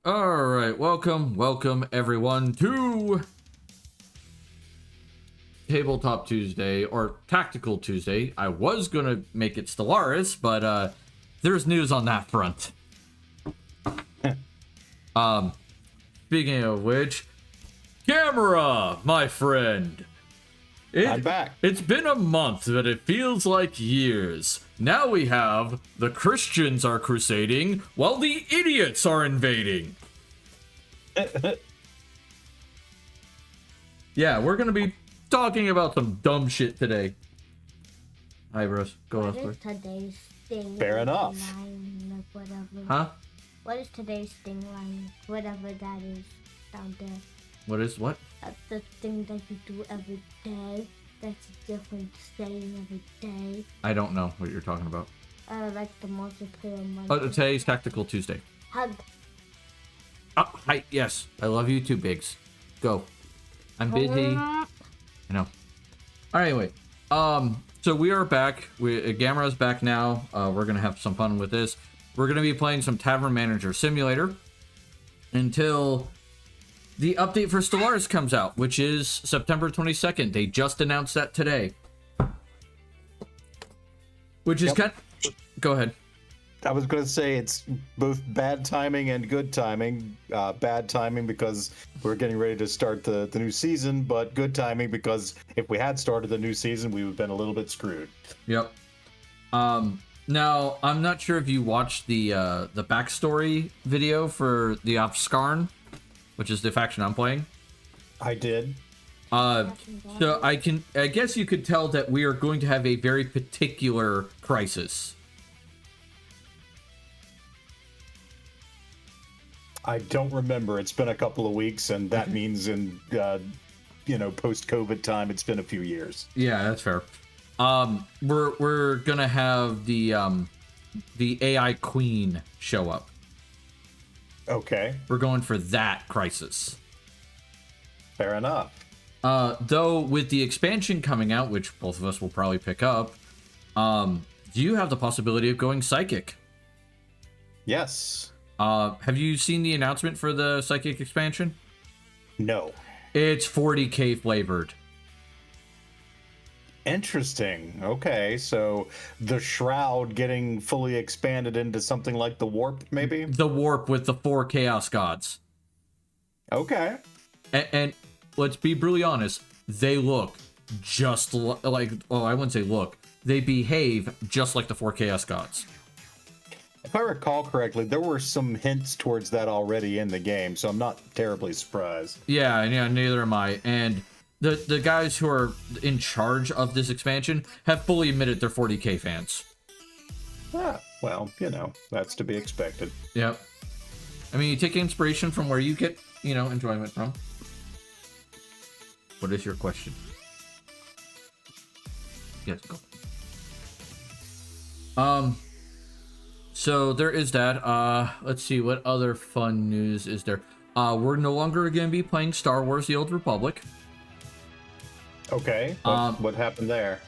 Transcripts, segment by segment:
All right, welcome everyone to Tabletop Tuesday or Tactical Tuesday. I was gonna make it Stellaris, but there's news on that front. Speaking of which, camera, my friend. I'm back. It's been a month, but it feels like years. Now we have the Christians are crusading while the idiots are invading. Yeah, we're gonna be talking about some dumb shit today. Hi, Bruce. Go on. What is today's thing? Fair enough. Line, like whatever. Huh? What is today's thing line? Whatever that is down there. What is what? That's the thing that you do every day. That's a different saying every day. I don't know what you're talking about. Like the multiplayer money. Oh, today's Tactical Tuesday. Hug. Oh, hi. Yes, I love you too, Biggs. Go. I'm busy. I know. All right, anyway. So we are back. Gamera's back now. We're gonna have some fun with this. We're gonna be playing some Tavern Manager Simulator until the update for Stellaris comes out, which is September 22nd. They just announced that today. Which is kind of... Go ahead. I was going to say it's both bad timing and good timing. Bad timing because we're getting ready to start the new season, but good timing because if we had started the new season, we would have been a little bit screwed. Yep. Now, I'm not sure if you watched the backstory video for the Offskarn, which is the faction I'm playing. I did. So I guess you could tell that we are going to have a very particular crisis. I don't remember. It's been a couple of weeks, and that means in post-COVID time, it's been a few years. Yeah, that's fair. We're gonna have the AI Queen show up. Okay. We're going for that crisis. Fair enough. Though with the expansion coming out, which both of us will probably pick up, do you have the possibility of going psychic? Yes. Have you seen the announcement for the psychic expansion? No. It's 40k flavored. Interesting. Okay, so the Shroud getting fully expanded into something like the Warp, maybe? The Warp with the 4 Chaos Gods. Okay. And let's be brutally honest, they look just like... Well, I wouldn't say look. They behave just like the 4 Chaos Gods. If I recall correctly, there were some hints towards that already in the game, so I'm not terribly surprised. Yeah, neither am I. And the guys who are in charge of this expansion have fully admitted they're 40k fans. Ah, well, that's to be expected. Yep. I mean, you take inspiration from where you get, enjoyment from. What is your question? Yes, go. So there is that. Let's see, what other fun news is there? We're no longer going to be playing Star Wars: The Old Republic. Okay. What happened there?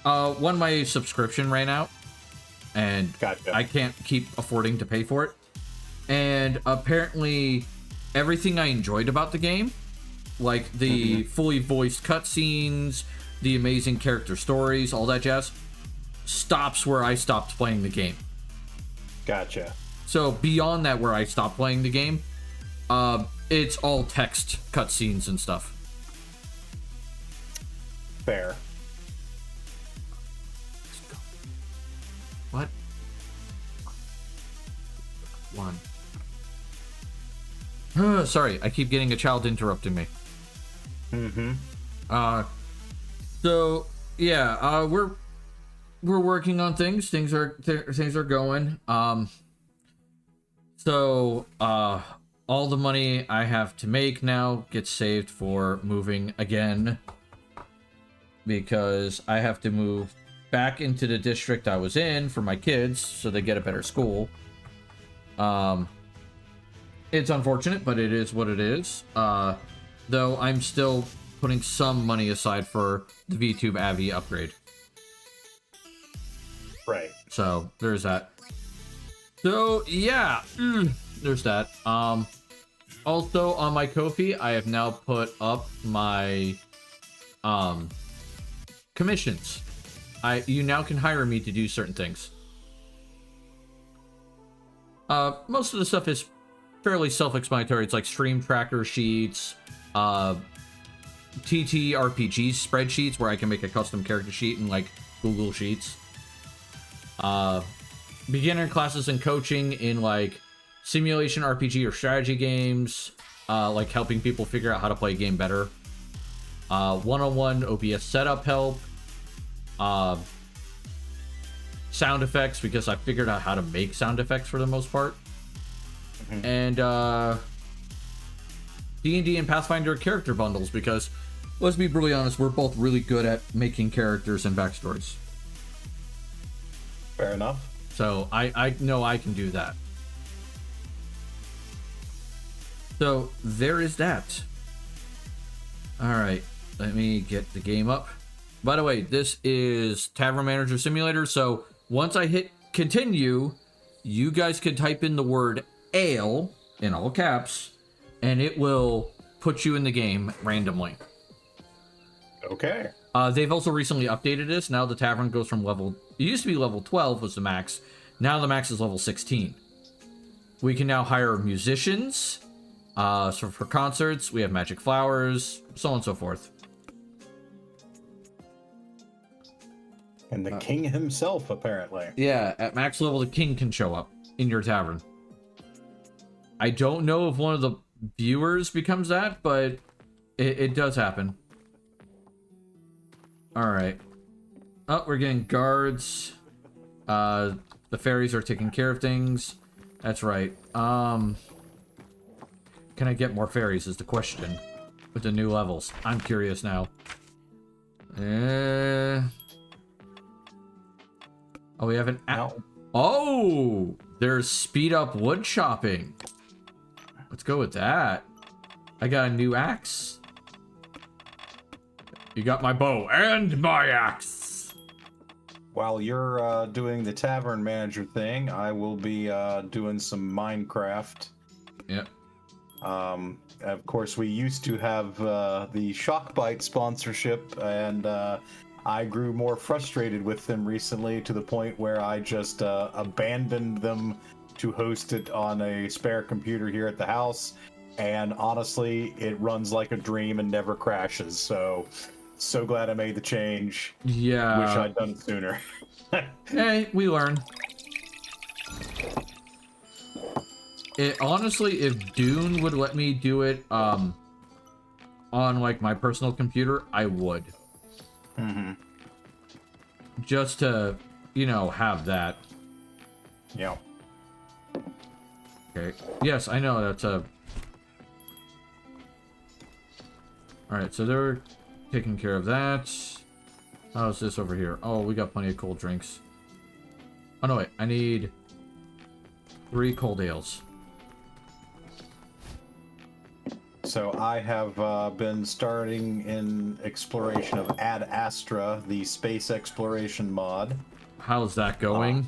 My subscription ran out, and Gotcha. I can't keep affording to pay for it. And apparently, everything I enjoyed about the game, like the fully voiced cutscenes, the amazing character stories, all that jazz, stops where I stopped playing the game. Gotcha. So beyond that, where I stopped playing the game, it's all text cutscenes and stuff. Fair. What? One. Sorry, I keep getting a child interrupting me. So yeah, we're working on things. Things are going. So all the money I have to make now gets saved for moving again, because I have to move back into the district I was in for my kids so they get a better school. It's unfortunate, but it is what it is. Though I'm still putting some money aside for the VTube Avi upgrade. Right. So there's that. So yeah, there's that. Also on my Ko-fi, I have now put up my commissions. You now can hire me to do certain things. Most of the stuff is fairly self-explanatory. It's like stream tracker sheets, TTRPG spreadsheets where I can make a custom character sheet in like Google Sheets. Beginner classes and coaching in like simulation RPG or strategy games, like helping people figure out how to play a game better. One-on-one OBS setup help. Sound effects, because I figured out how to make sound effects for the most part. And D&D and Pathfinder character bundles, because let's be brutally honest, we're both really good at making characters and backstories. Fair enough. So I know I can do that. So there is that. All right, let me get the game up. By the way, this is Tavern Manager Simulator, so once I hit continue, you guys can type in the word ale in all caps, and it will put you in the game randomly. Okay. They've also recently updated this. Now the tavern goes from level... It used to be level 12 was the max. Now the max is level 16. We can now hire musicians. So for concerts, we have magic flowers, so on and so forth. And the king himself, apparently. Yeah, at max level, the king can show up in your tavern. I don't know if one of the viewers becomes that, but it does happen. Alright. Oh, we're getting guards. The fairies are taking care of things. That's right. Can I get more fairies is the question. With the new levels. I'm curious now. Oh, we have an... Oh! There's speed up wood chopping. Let's go with that. I got a new axe. You got my bow and my axe. While you're doing the tavern manager thing, I will be doing some Minecraft. Yep. Of course, we used to have the Shockbite sponsorship, and I grew more frustrated with them recently to the point where I just abandoned them to host it on a spare computer here at the house. And honestly, it runs like a dream and never crashes. So glad I made the change. Yeah. Wish I'd done it sooner. Hey, we learn. Honestly, if Dune would let me do it on like my personal computer, I would. Mm-hmm. Just to, you know, have that. Yeah. Okay. Yes, I know that's a... Alright, so they're taking care of that. How's this over here? Oh, we got plenty of cold drinks. Oh, no, wait. I need 3 cold ales. So I have been starting in exploration of Ad Astra, the space exploration mod. How's that going?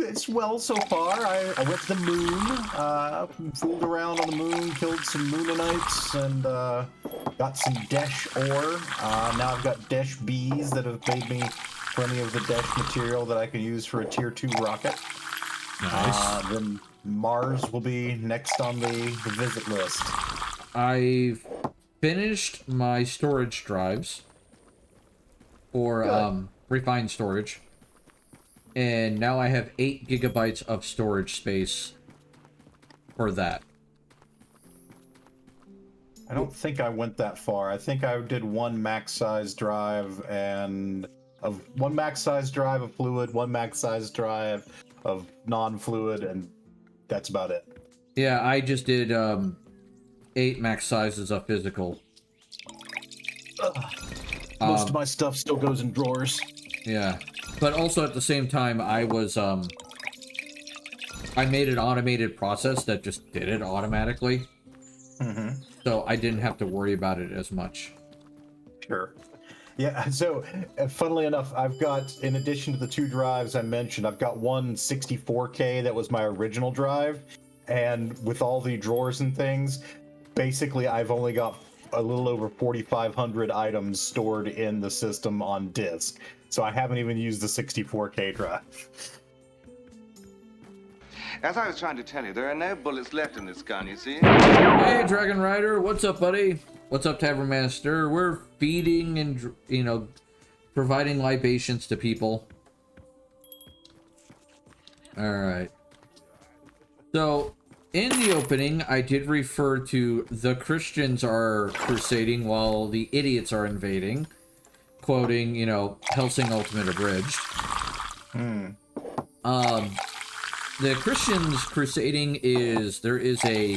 It's well so far. I went to the moon, fooled around on the moon, killed some Moonanites, and got some Desh ore. Now I've got Desh bees that have made me plenty of the Desh material that I can use for a tier 2 rocket. Nice. Then Mars will be next on the visit list. I've finished my storage drives for refined storage. And now I have 8 gigabytes of storage space for that. I don't think I went that far. I think I did one max size drive one max size drive of fluid, one max size drive of non-fluid, and that's about it. Yeah, I just did 8 max sizes of physical. Most of my stuff still goes in drawers. Yeah, but also at the same time, I was I made an automated process that just did it automatically. Mm-hmm. So I didn't have to worry about it as much. Sure. Yeah, so funnily enough, I've got, in addition to the 2 drives I mentioned, I've got one 64K that was my original drive, and with all the drawers and things, basically I've only got a little over 4,500 items stored in the system on disk. So I haven't even used the 64K drive. As I was trying to tell you, there are no bullets left in this gun, you see? Hey, Dragon Rider, what's up, buddy? What's up, Tavern Master? We're feeding and, you know, providing libations to people. Alright. So, in the opening, I did refer to the Christians are crusading while the idiots are invading. Quoting, you know, Helsing Ultimate Abridged. The Christians crusading is, there is a...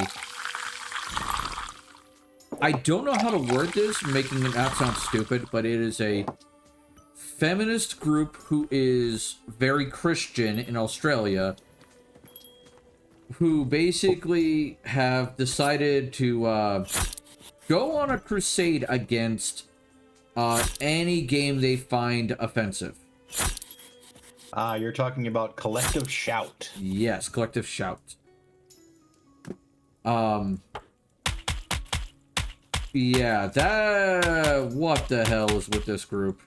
I don't know how to word this, making it not sound stupid, but it is a feminist group who is very Christian in Australia, who basically have decided to go on a crusade against any game they find offensive. You're talking about Collective Shout. Yes, Collective Shout. Yeah, what the hell is with this group?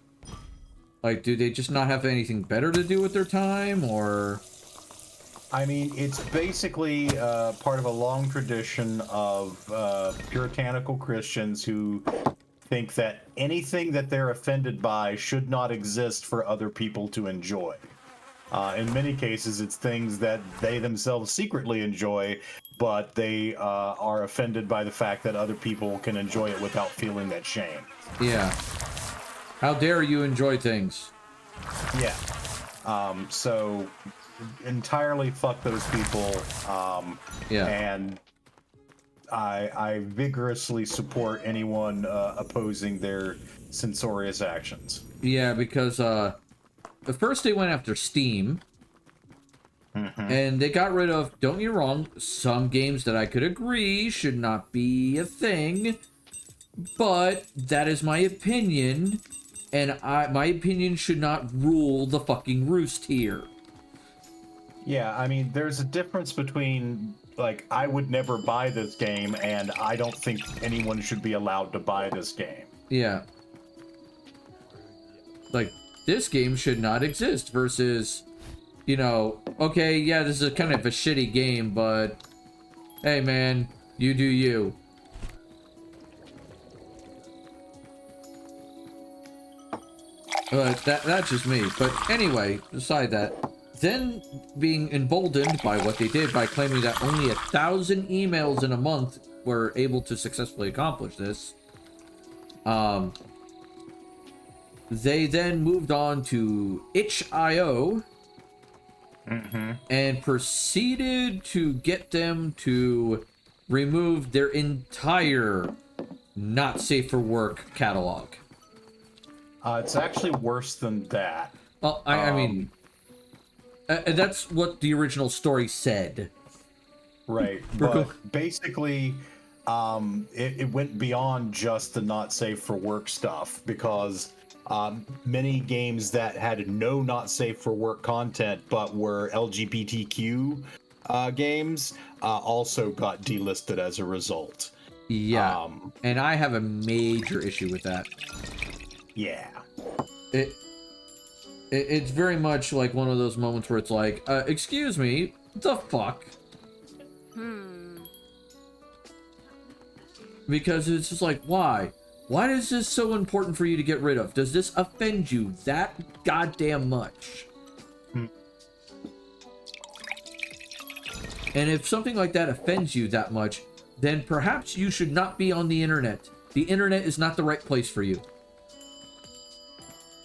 Like, do they just not have anything better to do with their time, or... I mean, it's basically part of a long tradition of puritanical Christians who think that anything that they're offended by should not exist for other people to enjoy. In many cases, it's things that they themselves secretly enjoy, but they are offended by the fact that other people can enjoy it without feeling that shame. Yeah. How dare you enjoy things? Yeah. So entirely fuck those people. Yeah. And I vigorously support anyone opposing their censorious actions. Yeah, because at first they went after Steam, and they got rid of, don't get me wrong, some games that I could agree should not be a thing, but that is my opinion, and my opinion should not rule the fucking roost here. Yeah, I mean, there's a difference between, like, I would never buy this game, and I don't think anyone should be allowed to buy this game. Yeah. Like, this game should not exist versus, you know, okay, yeah, this is a kind of a shitty game, but hey, man, you do you. But that's just me. But anyway, beside that, then being emboldened by what they did by claiming that only 1,000 emails in a month were able to successfully accomplish this, they then moved on to itch.io and proceeded to get them to remove their entire not safe for work catalog. It's actually worse than that. Well, I mean, that's what the original story said. Right, but basically, it went beyond just the not safe for work stuff, because many games that had no not safe for work content but were LGBTQ games also got delisted as a result. Yeah, and I have a major issue with that. Yeah. It's very much like one of those moments where it's like, excuse me, the fuck? Because it's just like, why? Why is this so important for you to get rid of? Does this offend you that goddamn much? And if something like that offends you that much, then perhaps you should not be on the internet. The internet is not the right place for you.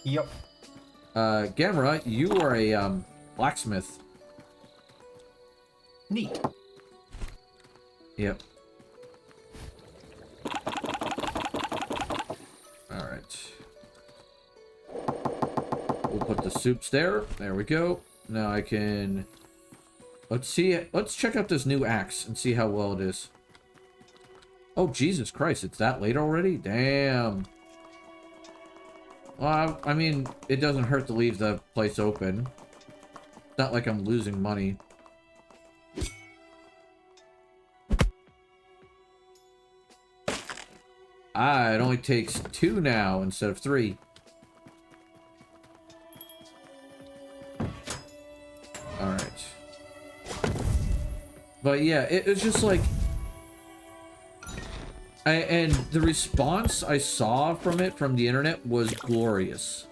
Yep. Gamera, you are a blacksmith. Neat. Yep. Alright. We'll put the soups there. There we go. Now I can... Let's see it. Let's check out this new axe and see how well it is. Oh, Jesus Christ. It's that late already? Damn. Well, I mean, it doesn't hurt to leave the place open. It's not like I'm losing money. Ah, it only takes 2 now instead of 3. Alright. But yeah, it was just like... and the response I saw from it, from the internet, was glorious.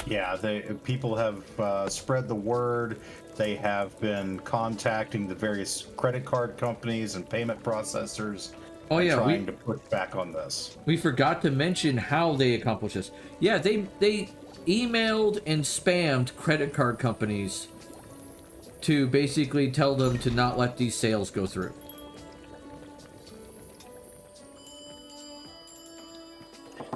Yeah, people have spread the word. They have been contacting the various credit card companies and payment processors. Oh yeah, trying to push back on this. We forgot to mention how they accomplished this. Yeah, they emailed and spammed credit card companies to basically tell them to not let these sales go through.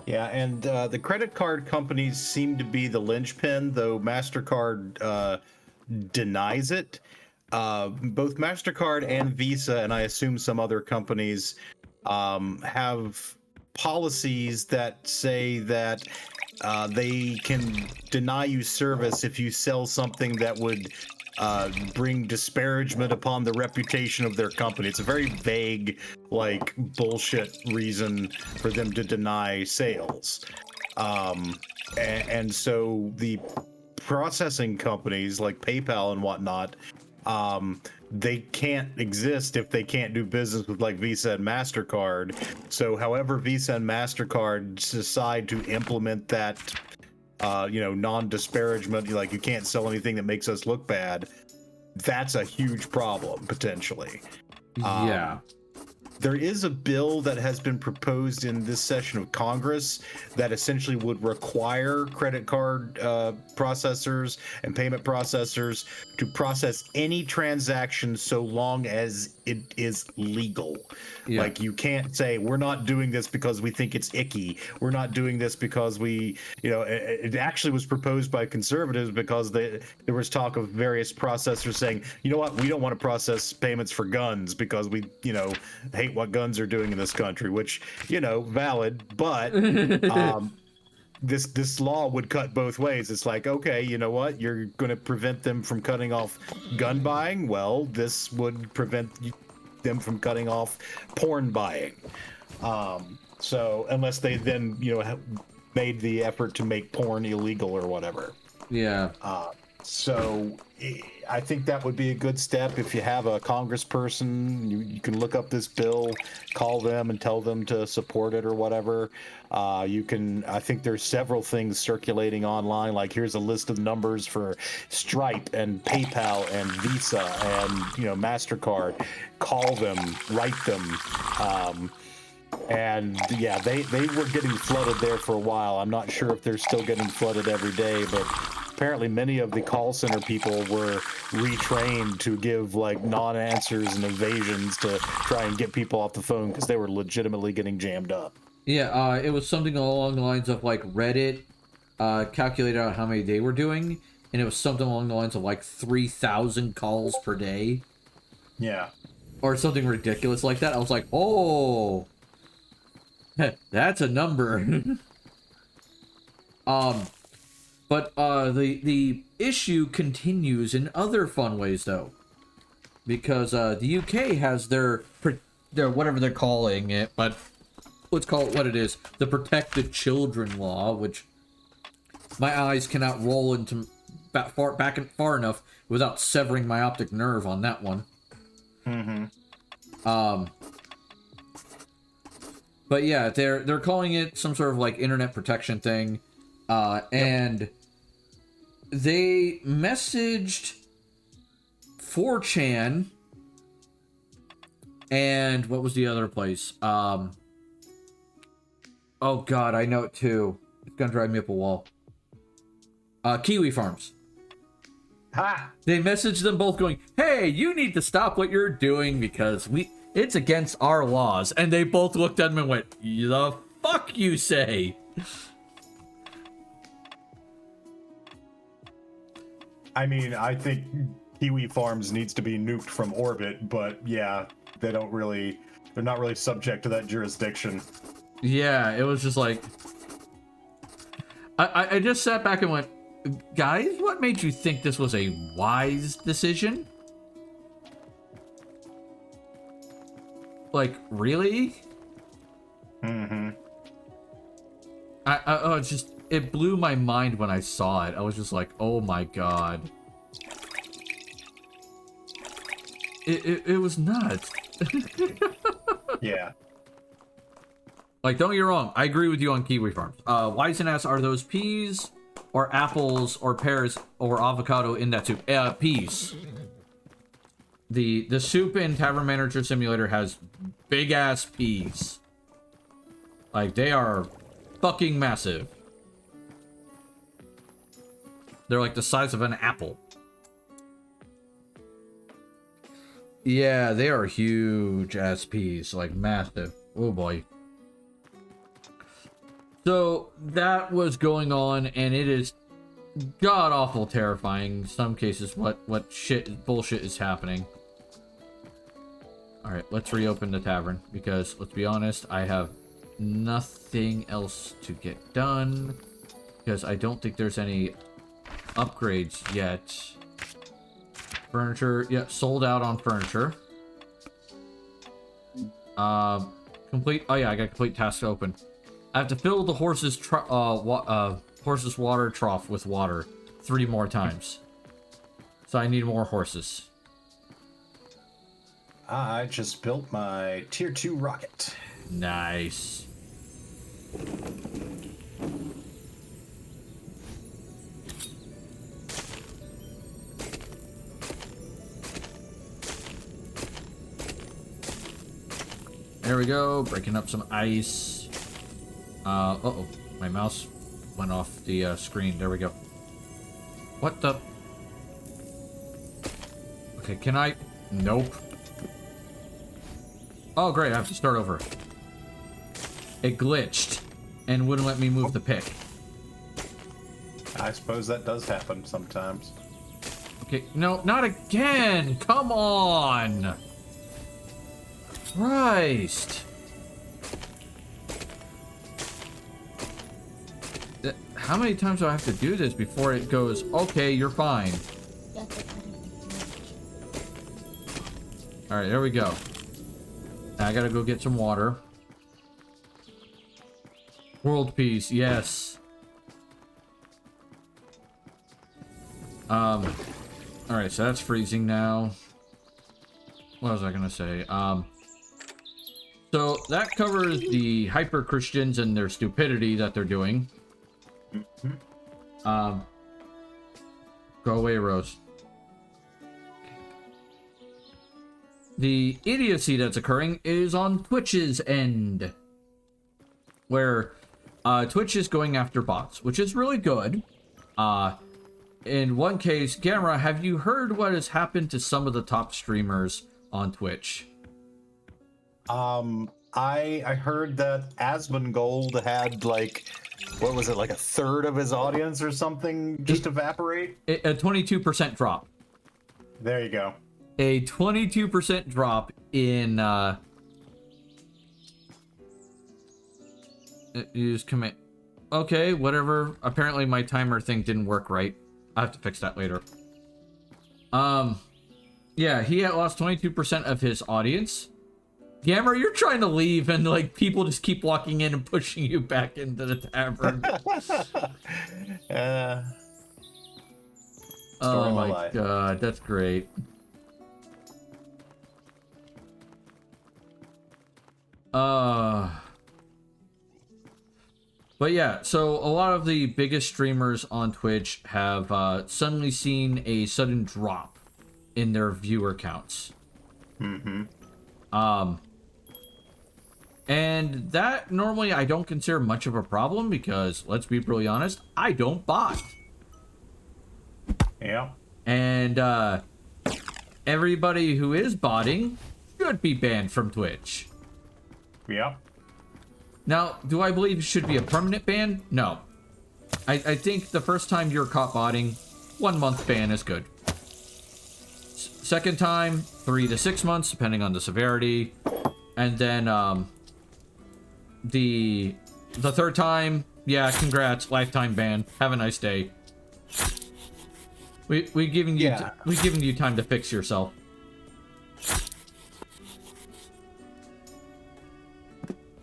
Yeah, and the credit card companies seem to be the linchpin, though MasterCard denies it. Both MasterCard and Visa, and I assume some other companies, have policies that say that they can deny you service if you sell something that would bring disparagement upon the reputation of their company. It's a very vague, like, bullshit reason for them to deny sales. And so the processing companies like PayPal and whatnot, they can't exist if they can't do business with like Visa and MasterCard. So however Visa and MasterCard decide to implement that non-disparagement, like you can't sell anything that makes us look bad, that's a huge problem potentially. Yeah. There is a bill that has been proposed in this session of Congress that essentially would require credit card processors and payment processors to process any transaction so long as it is legal. Yeah. Like, you can't say, we're not doing this because we think it's icky. We're not doing this because it actually was proposed by conservatives because there was talk of various processors saying, you know what, we don't want to process payments for guns because we, hate what guns are doing in this country, which, valid, but this law would cut both ways. It's like, okay, you know what, you're going to prevent them from cutting off gun buying. Well, this would prevent them from cutting off porn buying. So unless they then have made the effort to make porn illegal or whatever. Yeah. So I think that would be a good step. If you have a congressperson, you can look up this bill, call them and tell them to support it or whatever. I think there's several things circulating online, like here's a list of numbers for Stripe and PayPal and Visa and MasterCard. Call them, write them. And yeah, they were getting flooded there for a while. I'm not sure if they're still getting flooded every day, but apparently many of the call center people were retrained to give like non-answers and evasions to try and get people off the phone because they were legitimately getting jammed up. Yeah, it was something along the lines of like Reddit calculated out how many they were doing, and it was something along the lines of like 3,000 calls per day. Yeah. Or something ridiculous like that. I was like, oh, that's a number. But the issue continues in other fun ways, though, because the UK has their whatever they're calling it, but let's call it what it is, the Protect the Children law, which my eyes cannot roll into far enough without severing my optic nerve on that one. Mm-hmm. But yeah, they're calling it some sort of like internet protection thing, and they messaged 4chan, and what was the other place? Oh god, I know it too. It's gonna drive me up a wall. Kiwi Farms. Ha! They messaged them both going, hey, you need to stop what you're doing because it's against our laws. And they both looked at them and went, the fuck you say? I mean, I think Kiwi Farms needs to be nuked from orbit, but yeah, they're not really subject to that jurisdiction. Yeah, it was just like, I just sat back and went, guys, what made you think this was a wise decision? Like, really? it blew my mind when I saw it. I was just like, oh my god. It was nuts. Yeah. Like, don't get me wrong, I agree with you on kiwi farms. Weizen asks, are those peas or apples or pears or avocado in that soup? Peas. The soup in Tavern Manager Simulator has big ass peas. Like, they are fucking massive. They're like the size of an apple. Yeah, they are huge ass peas, like massive. Oh boy. So that was going on, and it is god awful terrifying in some cases what bullshit is happening. All right, let's reopen the tavern because let's be honest, I have nothing else to get done because I don't think there's any upgrades yet. Furniture, yeah, sold out on furniture. Complete. Oh yeah, I got complete task open. I have to fill the horse's water trough with water 3 more times. So I need more horses. I just built my tier 2 rocket. Nice. There we go, breaking up some ice. Uh-oh, my mouse went off the screen. There we go. What the? Okay, can I? Nope. Oh, great, I have to start over. It glitched and wouldn't let me move the pick. I suppose that does happen sometimes. Okay, no, not again! Come on! Christ! How many times do I have to do this before it goes, okay, you're fine? Alright, there we go. Now I gotta go get some water. World peace, yes. Alright, so that's freezing now. What was I gonna say? So that covers the hyper Christians and their stupidity that they're doing. Go away, Rose. The idiocy that's occurring is on Twitch's end, where Twitch is going after bots, which is really good. In one case, Gamera, have you heard what has happened to some of the top streamers on Twitch? I heard that Asmongold had like, what was it, like a third of his audience or something just evaporate? A 22% drop. There you go. A 22% drop in use command. Okay, whatever. Apparently my timer thing didn't work right. I have to fix that later. Yeah, he had lost 22% of his audience. Gammer, you're trying to leave and like people just keep walking in and pushing you back into the tavern. Oh my god, that's great. But yeah, so a lot of the biggest streamers on Twitch have suddenly seen a sudden drop in their viewer counts. And that normally I don't consider much of a problem because, let's be brutally honest, I don't bot. Yeah. And everybody who is botting should be banned from Twitch. Yeah. Now, do I believe it should be a permanent ban? No. I think the first time you're caught botting, 1 month ban is good. Second time, 3 to 6 months, depending on the severity. And then, the third time, yeah, congrats, lifetime ban. Have a nice day. We've given you time to fix yourself.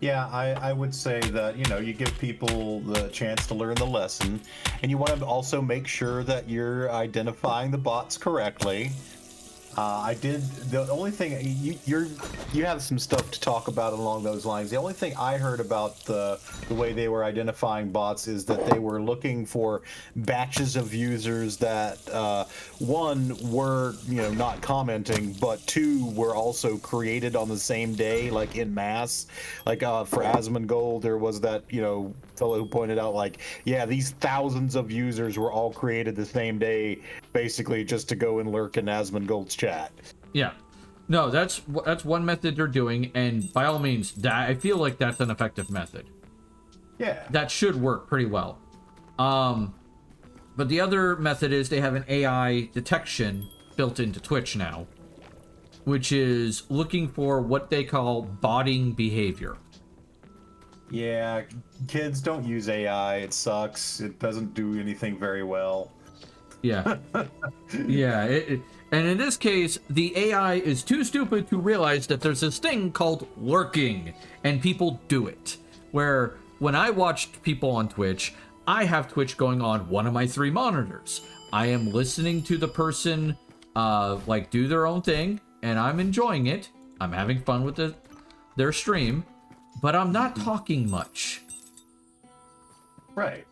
Yeah, I would say that, you give people the chance to learn the lesson, and you want to also make sure that you're identifying the bots correctly. The only thing you have some stuff to talk about along those lines. The only thing I heard about the way they were identifying bots is that they were looking for batches of users that one were not commenting, but two were also created on the same day, like in mass. Like for Asmongold, there was that fellow who pointed out like, yeah, these thousands of users were all created the same day, basically just to go and lurk in Asmongold's chat. Yeah. No, that's one method they're doing, and by all means, I feel like that's an effective method. Yeah. That should work pretty well. But the other method is they have an AI detection built into Twitch now, which is looking for what they call botting behavior. Yeah, kids don't use AI. It sucks. It doesn't do anything very well. Yeah. Yeah. And in this case, the AI is too stupid to realize that there's this thing called lurking, and people do it. Where when I watched people on Twitch, I have Twitch going on one of my 3 monitors. I am listening to the person do their own thing, and I'm enjoying it. I'm having fun with their stream, but I'm not talking much. Right.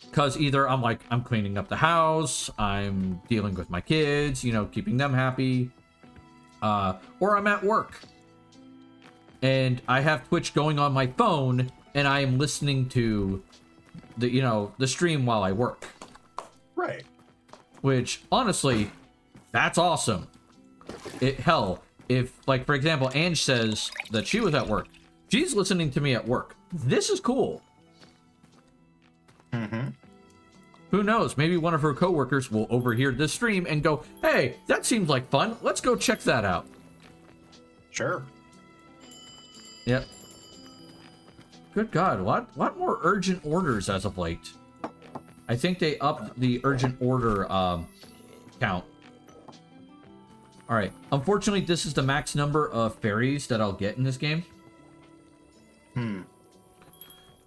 Because either I'm cleaning up the house, I'm dealing with my kids, keeping them happy, or I'm at work. And I have Twitch going on my phone, and I am listening to the stream while I work. Right. Which, honestly, that's awesome. If, for example, Ange says that she was at work, she's listening to me at work. This is cool. Mm-hmm. Who knows? Maybe one of her coworkers will overhear this stream and go, "Hey, that seems like fun. Let's go check that out." Sure. Yep. Good God, what more urgent orders as of late? I think they upped the urgent order count. All right. Unfortunately, this is the max number of fairies that I'll get in this game.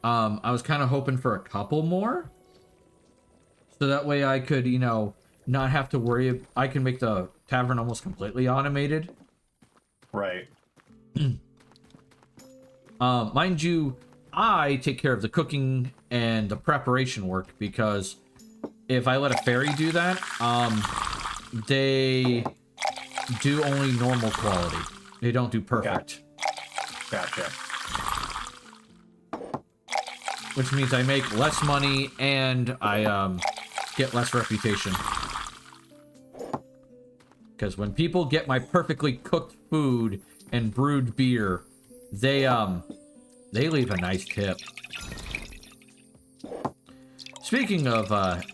I was kind of hoping for a couple more. So that way I could, not have to worry. I can make the tavern almost completely automated. Right. Mind you, I take care of the cooking and the preparation work, because if I let a fairy do that, they do only normal quality. They don't do perfect. Gotcha. Which means I make less money and I get less reputation. Because when people get my perfectly cooked food and brewed beer, they leave a nice tip. Speaking of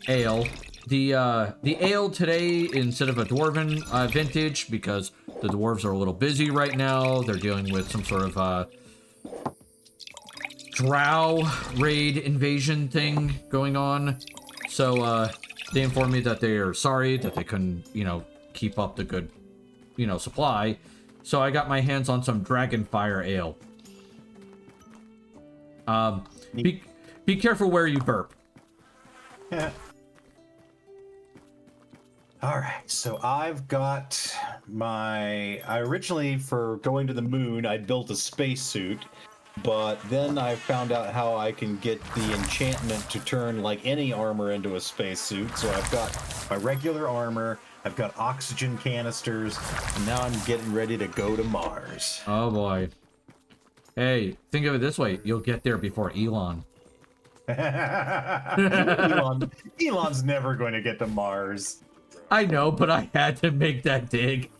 ale, the ale today, instead of a dwarven vintage, because the dwarves are a little busy right now, they're dealing with some sort of drow raid invasion thing going on. So they informed me that they are sorry that they couldn't, keep up the good, supply. So I got my hands on some Dragonfire ale. Be careful where you burp. Yeah. All right, so I've got I originally, for going to the moon, I built a spacesuit, but then I found out how I can get the enchantment to turn like any armor into a spacesuit. So I've got my regular armor, I've got oxygen canisters, and now I'm getting ready to go to Mars. Oh boy. Hey, think of it this way, you'll get there before Elon. Elon's never going to get to Mars. I know, but I had to make that dig.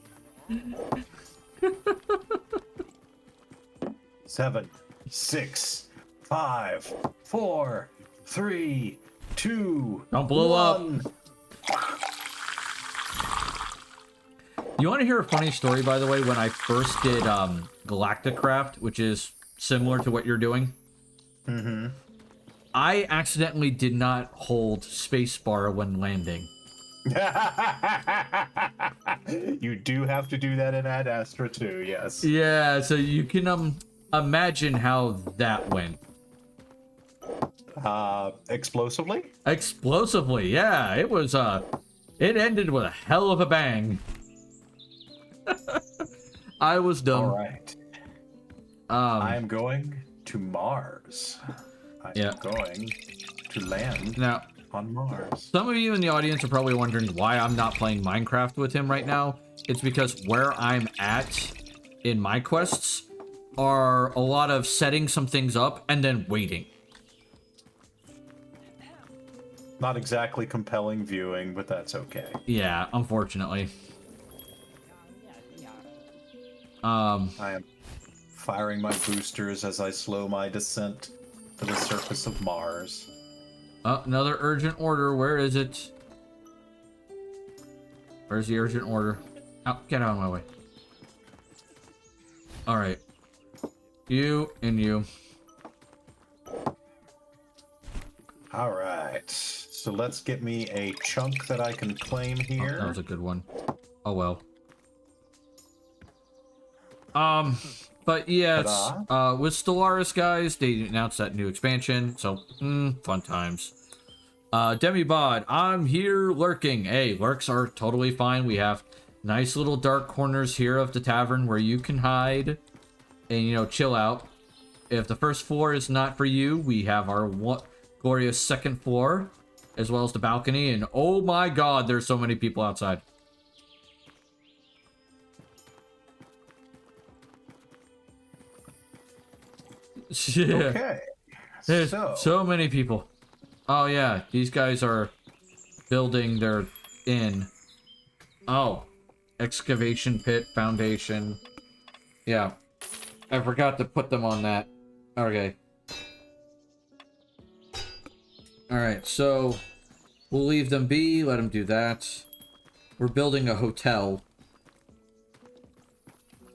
7, 6, 5, 4, 3, 2. Don't blow up. You want to hear a funny story, by the way? When I first did Galacticraft, which is similar to what you're doing, I accidentally did not hold spacebar when landing. You do have to do that in Ad Astra too, yes. Yeah, so you can Imagine how that went. Explosively? Explosively, yeah. It was, it ended with a hell of a bang. I was dumb. All right. I am going to Mars. I am going to land Now, on Mars. some of you in the audience are probably wondering why I'm not playing Minecraft with him right now. It's because where I'm at in my quests are a lot of setting some things up and then waiting. Not exactly compelling viewing, but that's okay. Yeah, unfortunately. I am firing my boosters as I slow my descent to the surface of Mars. Another urgent order. Where is it? Where's the urgent order? Oh, get out of my way. All right. You and you. All right. So let's get me a chunk that I can claim here. Oh, that was a good one. Oh well. But yeah, it's, with Stellaris, guys, they announced that new expansion, so, fun times. Demibod, I'm here lurking. Hey, lurks are totally fine. We have nice little dark corners here of the tavern where you can hide and, you know, chill out. If the first floor is not for you, we have our glorious second floor, as well as the balcony, and oh my god, there's so many people outside. Yeah. Okay. There's so many people. Oh yeah, these guys are building their inn. Oh, excavation pit foundation. Yeah, I forgot to put them on that. Okay. All right, so we'll leave them be. Let them do that. We're building a hotel.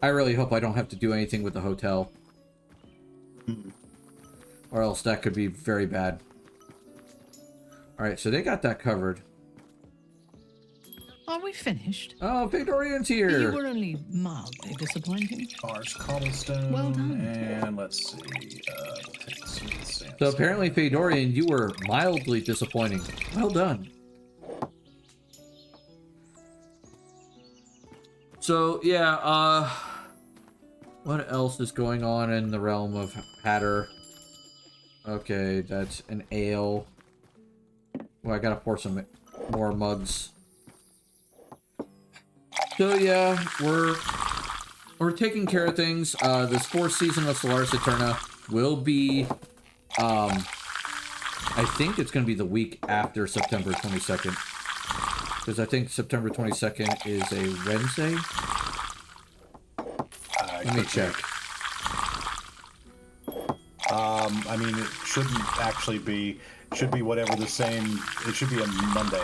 I really hope I don't have to do anything with the hotel. Or else that could be very bad. Alright, so they got that covered. Are we finished? Oh, Victorian's here! You were only mildly disappointing. Mars cobblestone. Well done. And let's see. Take some sand. So apparently, Fedorian, you were mildly disappointing. Well done. So, yeah, what else is going on in the realm of Hatter? Okay, that's an ale. Well, I gotta pour some more mugs. So yeah, we're taking care of things. This fourth season of Stellaris Eterna will be, I think it's gonna be the week after September 22nd. Because I think September 22nd is a Wednesday. Let me check. I mean, it shouldn't actually be. Should be whatever the same. It should be a Monday.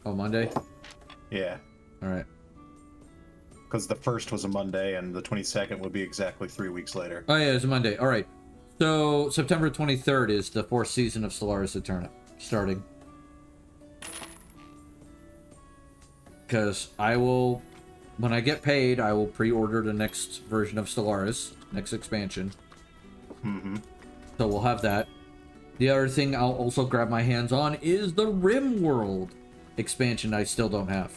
Oh, Monday? Yeah. Alright. Because the first was a Monday, and the 22nd would be exactly 3 weeks later. Oh yeah, it's a Monday. Alright. So, September 23rd is the fourth season of Stellaris Eterna starting. Because I will, when I get paid, I will pre-order the next version of Stellaris, next expansion. So we'll have that. The other thing I'll also grab my hands on is the Rim World expansion I still don't have.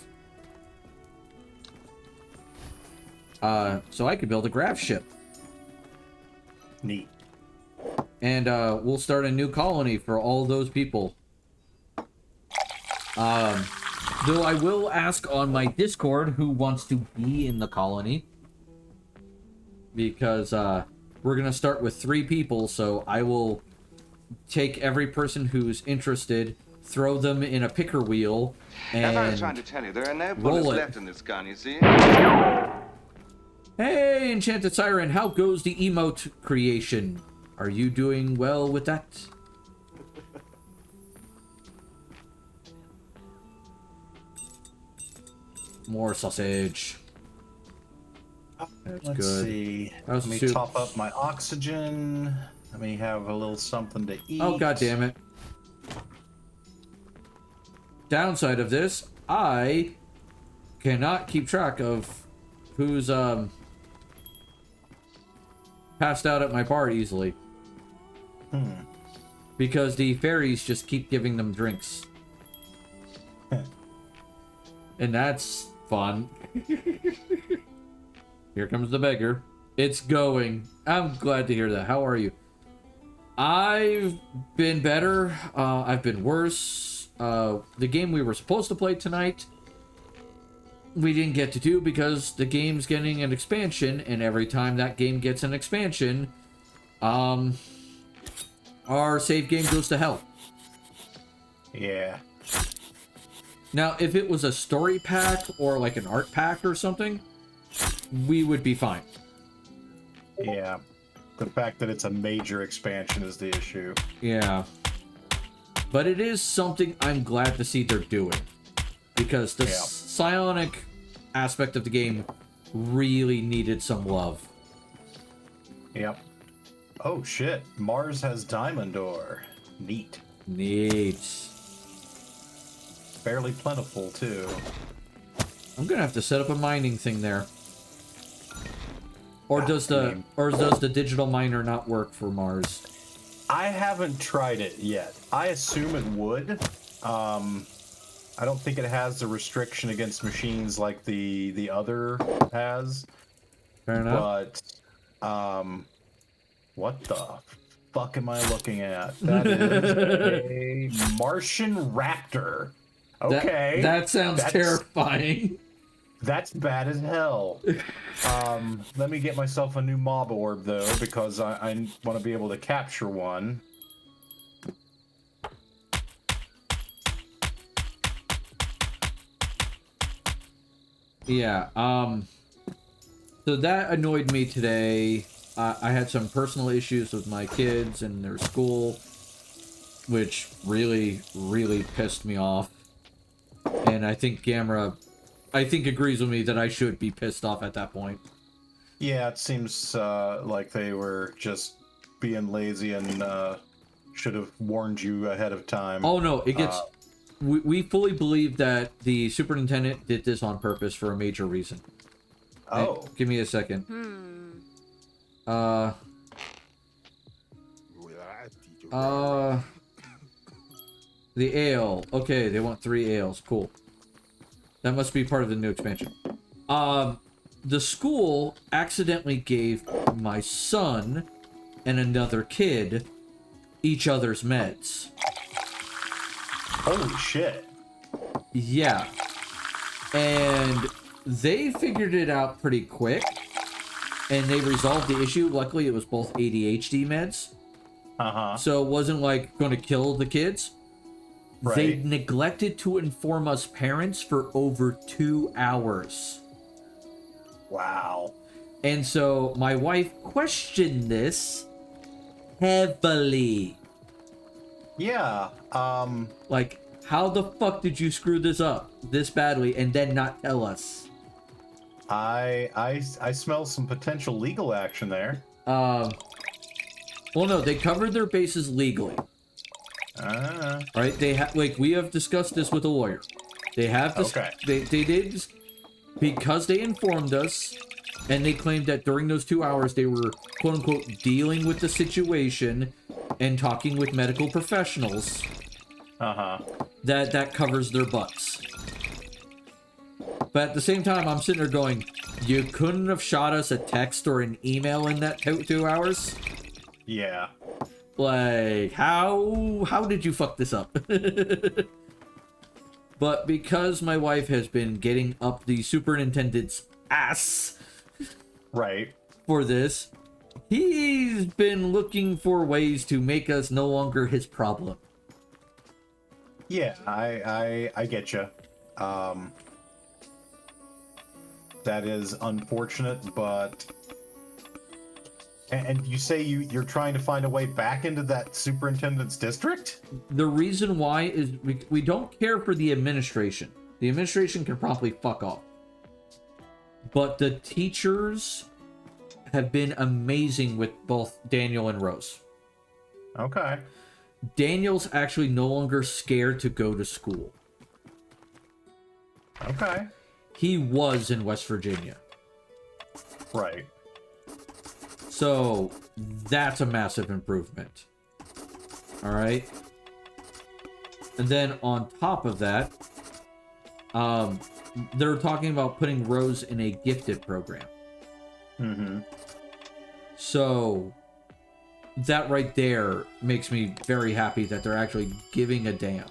So I could build a grav ship. Neat. And we'll start a new colony for all those people. Though I will ask on my Discord who wants to be in the colony. Because we're going to start with 3 people, so I will take every person who's interested, throw them in a picker wheel, and As I was trying to tell you, there are no bullets roll it. left in this gun, you see? Hey, Enchanted Siren, how goes the emote creation? Are you doing well with that? More sausage. That's Let's good. see. How's Let me the soup? top up my oxygen. Let me have a little something to eat. Oh, god damn it. Downside of this, I cannot keep track of who's passed out at my bar easily. Because the fairies just keep giving them drinks. And that's fun. Here comes the beggar. It's going. I'm glad to hear that. How are you? I've been better. I've been worse. The game we were supposed to play tonight, we didn't get to do because the game's getting an expansion, and every time that game gets an expansion, our save game goes to hell. Yeah. Now, if it was a story pack or like an art pack or something, we would be fine. Yeah. The fact that it's a major expansion is the issue. Yeah. But it is something I'm glad to see they're doing. Because the psionic aspect of the game really needed some love. Yep. Oh shit. Mars has diamond ore. Neat. Neat. Fairly plentiful too. I'm gonna have to set up a mining thing there. Or does the digital miner not work for Mars? I haven't tried it yet. I assume it would. I don't think it has the restriction against machines like the other has. Fair enough. But what the fuck am I looking at? That is a Martian raptor. Okay. That sounds terrifying. That's bad as hell. Let me get myself a new mob orb though, because I want to be able to capture one. Yeah, so that annoyed me today. I had some personal issues with my kids and their school, which really, really pissed me off. And I think Gamera, agrees with me that I should be pissed off at that point. Yeah, it seems like they were just being lazy and should have warned you ahead of time. Oh no, it gets... We fully believe that the superintendent did this on purpose for a major reason. Oh. Hey, give me a second. The ale. Okay, they want 3 ales. Cool. That must be part of the new expansion. The school accidentally gave my son and another kid each other's meds. Holy shit. Yeah. And they figured it out pretty quick. And they resolved the issue. Luckily, it was both ADHD meds. Uh-huh. So it wasn't like going to kill the kids. Right. They neglected to inform us parents for over 2 hours. Wow. And so my wife questioned this heavily. Yeah. Like, how the fuck did you screw this up this badly and then not tell us? I smell some potential legal action there. Well, no, they covered their bases legally. Right? They have, like, we have discussed this with a lawyer. They have this. Okay. They did, because they informed us, and they claimed that during those 2 hours they were quote unquote dealing with the situation and talking with medical professionals. That covers their butts. But at the same time, I'm sitting there going, you couldn't have shot us a text or an email in that 2 hours? Yeah. Like, how did you fuck this up? But because my wife has been getting up the superintendent's ass Right. for this, he's been looking for ways to make us no longer his problem. Yeah, I get you. That is unfortunate, but... And you say you're trying to find a way back into that superintendent's district? The reason why is we don't care for the administration. The administration can promptly fuck off. But the teachers have been amazing with both Daniel and Rose. Okay. Daniel's actually no longer scared to go to school. Okay. He was in West Virginia. Right. So that's a massive improvement. All right. And then on top of that, they're talking about putting Rose in a gifted program. Mm-hmm. So that right there makes me very happy that they're actually giving a damn.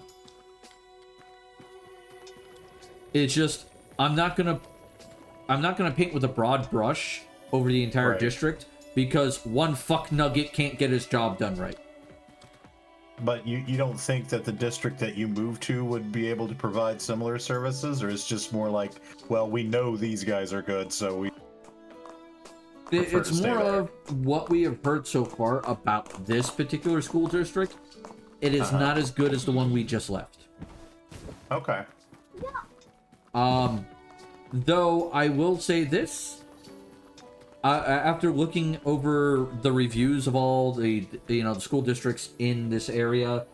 It's just I'm not gonna paint with a broad brush over the entire district because one fuck nugget can't get his job done right. But you don't think that the district that you moved to would be able to provide similar services, or it's just more like, well, we know these guys are good, so we prefer It's to stay more there. of what we have heard so far about this particular school district. It is not as good as the one we just left. Okay. Though I will say this, after looking over the reviews of all the the school districts in this area,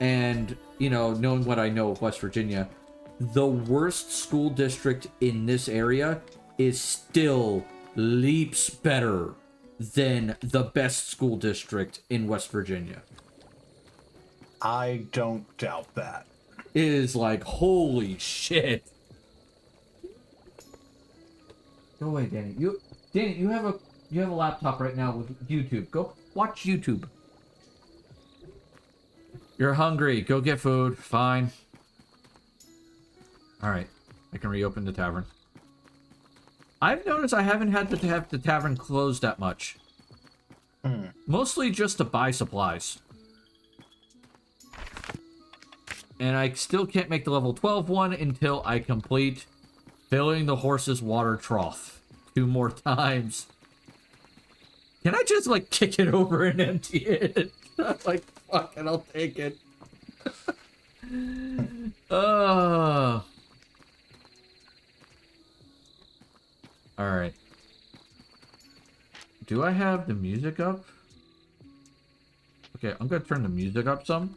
and knowing what I know of West Virginia, the worst school district in this area is still leaps better than the best school district in West Virginia. I don't doubt that. It is like, holy shit. Go away, Danny. Danny, you have a laptop right now with YouTube. Go watch YouTube. You're hungry. Go get food. Fine. All right. I can reopen the tavern. I've noticed I haven't had to have the tavern closed that much. Mostly just to buy supplies. And I still can't make the level 12 one until I complete filling the horse's water trough 2 more times. Can I just, like, kick it over and empty it? Like, fuck it, I'll take it. Alright. Do I have the music up? Okay, I'm gonna turn the music up some.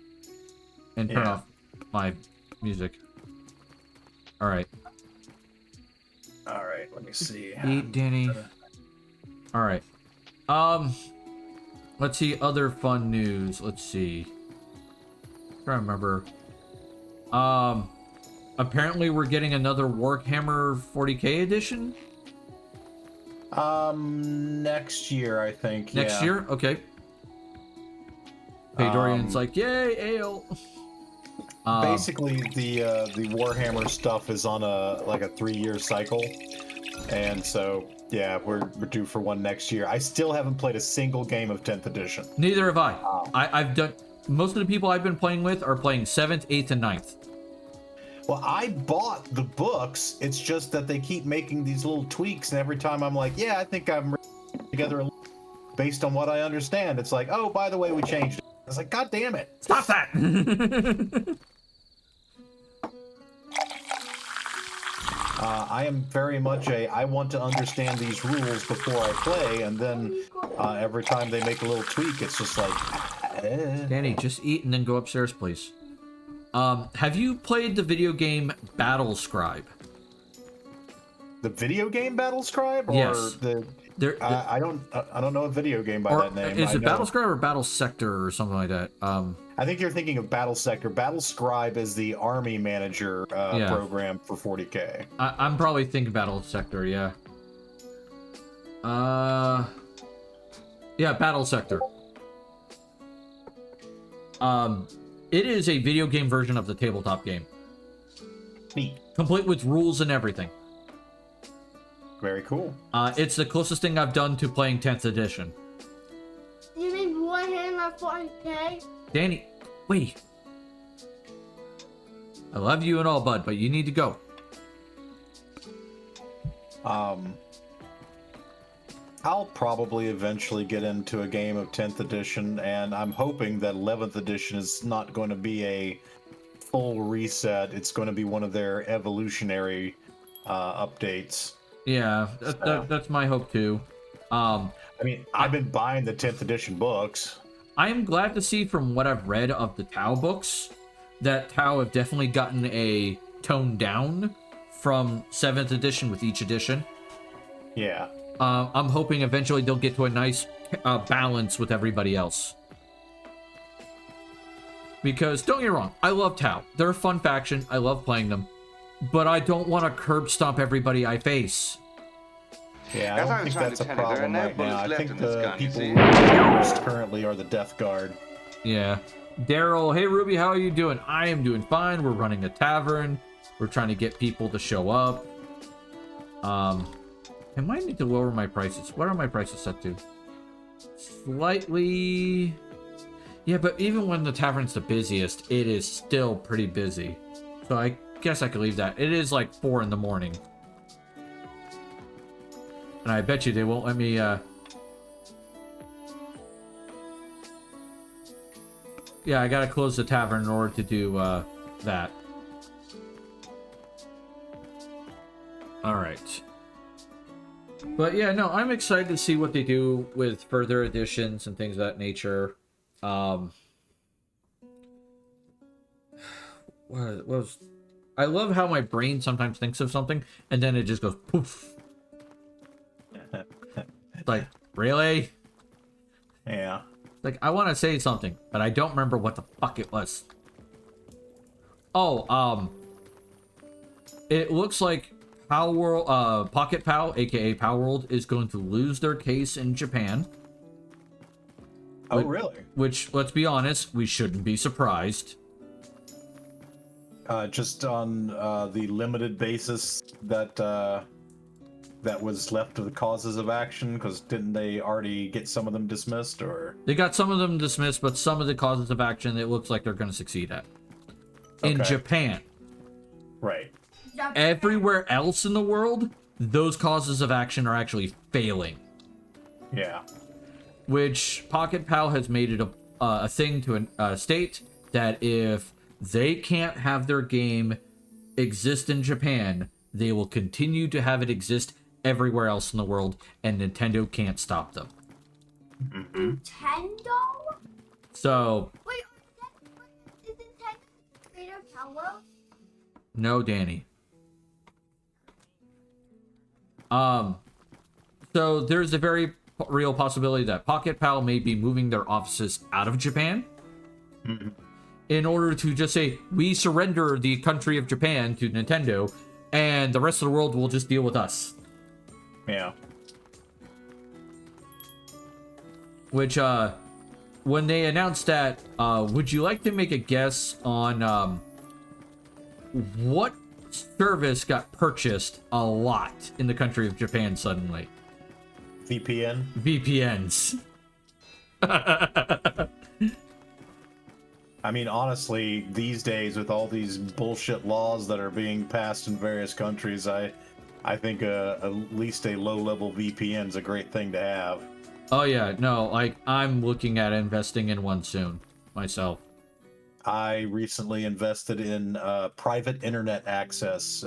And turn off my music. Alright. Alright, let me see. Eat, Danny. Alright. Let's see other fun news. Let's see. I'm trying to remember. Apparently we're getting another Warhammer 40k edition. Next year, I think. Next year? Okay. Dorian's like, yay, ale. Basically, the Warhammer stuff is on a 3-year cycle, and so yeah, we're due for one next year. I still haven't played a single game of 10th edition. Neither have I. I've done. Most of the people I've been playing with are playing 7th, 8th, and 9th. Well, I bought the books. It's just that they keep making these little tweaks, and every time I'm like, yeah, I think I'm together based on what I understand. It's like, oh, by the way, we changed it. It's like, God damn it! Stop that! I am very much I want to understand these rules before I play, and then every time they make a little tweak, it's just like... Danny, just eat and then go upstairs, please. Have you played the video game Battle Scribe? The video game Battle Scribe? Or Yes. I don't know a video game by that name. Is it Battle Scribe or Battle Sector or something like that? I think you're thinking of Battle Sector. Battle Scribe is the army manager program for 40k. I'm probably thinking Battle Sector, yeah. Yeah, Battle Sector. It is a video game version of the tabletop game. Neat. Complete with rules and everything. Very cool. It's the closest thing I've done to playing 10th edition. You mean Warhammer 40k? Danny, wait. I love you and all, bud, but you need to go. I'll probably eventually get into a game of 10th edition, and I'm hoping that 11th edition is not going to be a full reset. It's going to be one of their evolutionary updates. Yeah, that's my hope too. I mean, I've been buying the 10th edition books. I am glad to see from what I've read of the Tau books that Tau have definitely gotten a tone down from 7th edition with each edition. Yeah. I'm hoping eventually they'll get to a nice balance with everybody else. Because, don't get me wrong, I love Tau. They're a fun faction. I love playing them. But I don't want to curb stomp everybody I face. Yeah, I As I don't was think trying that's to a tell you, there are problem no right now. bullets I left think in this the gun, you people see? worst currently are the Death Guard. Yeah. Daryl, hey Ruby, how are you doing? I am doing fine. We're running a tavern. We're trying to get people to show up. I might need to lower my prices. What are my prices set to? Slightly... Yeah, but even when the tavern's the busiest, it is still pretty busy. So I guess I could leave that. It is like 4 in the morning. And I bet you they won't let me, Yeah, I gotta close the tavern in order to do, that. Alright. But yeah, no, I'm excited to see what they do with further additions and things of that nature. What was... I love how my brain sometimes thinks of something, and then it just goes poof. Like, really? Yeah. Like, I want to say something, but I don't remember what the fuck it was. Oh, it looks like Pocket Pal, aka Power World, is going to lose their case in Japan. Oh, really? Which, let's be honest, we shouldn't be surprised. Just on the limited basis that that was left of the causes of action, because didn't they already get some of them dismissed, or? They got some of them dismissed, but some of the causes of action it looks like they're going to succeed at. In Okay. Japan. Right. Everywhere else in the world, those causes of action are actually failing. Yeah. Which Pocket Pal has made it a thing to state that if they can't have their game exist in Japan, they will continue to have it exist everywhere else in the world, and Nintendo can't stop them. Nintendo? So, Wait, is Nintendo Creator Power? no, Danny. So there's a very real possibility that Pocket Pal may be moving their offices out of Japan in order to just say, we surrender the country of Japan to Nintendo, and the rest of the world will just deal with us. Yeah. Which, when they announced that, would you like to make a guess on what service got purchased a lot in the country of Japan suddenly? VPN? VPNs. I mean, honestly, these days with all these bullshit laws that are being passed in various countries, I think at least a low-level VPN is a great thing to have. Oh yeah, no, like, I'm looking at investing in one soon, myself. I recently invested in private internet access,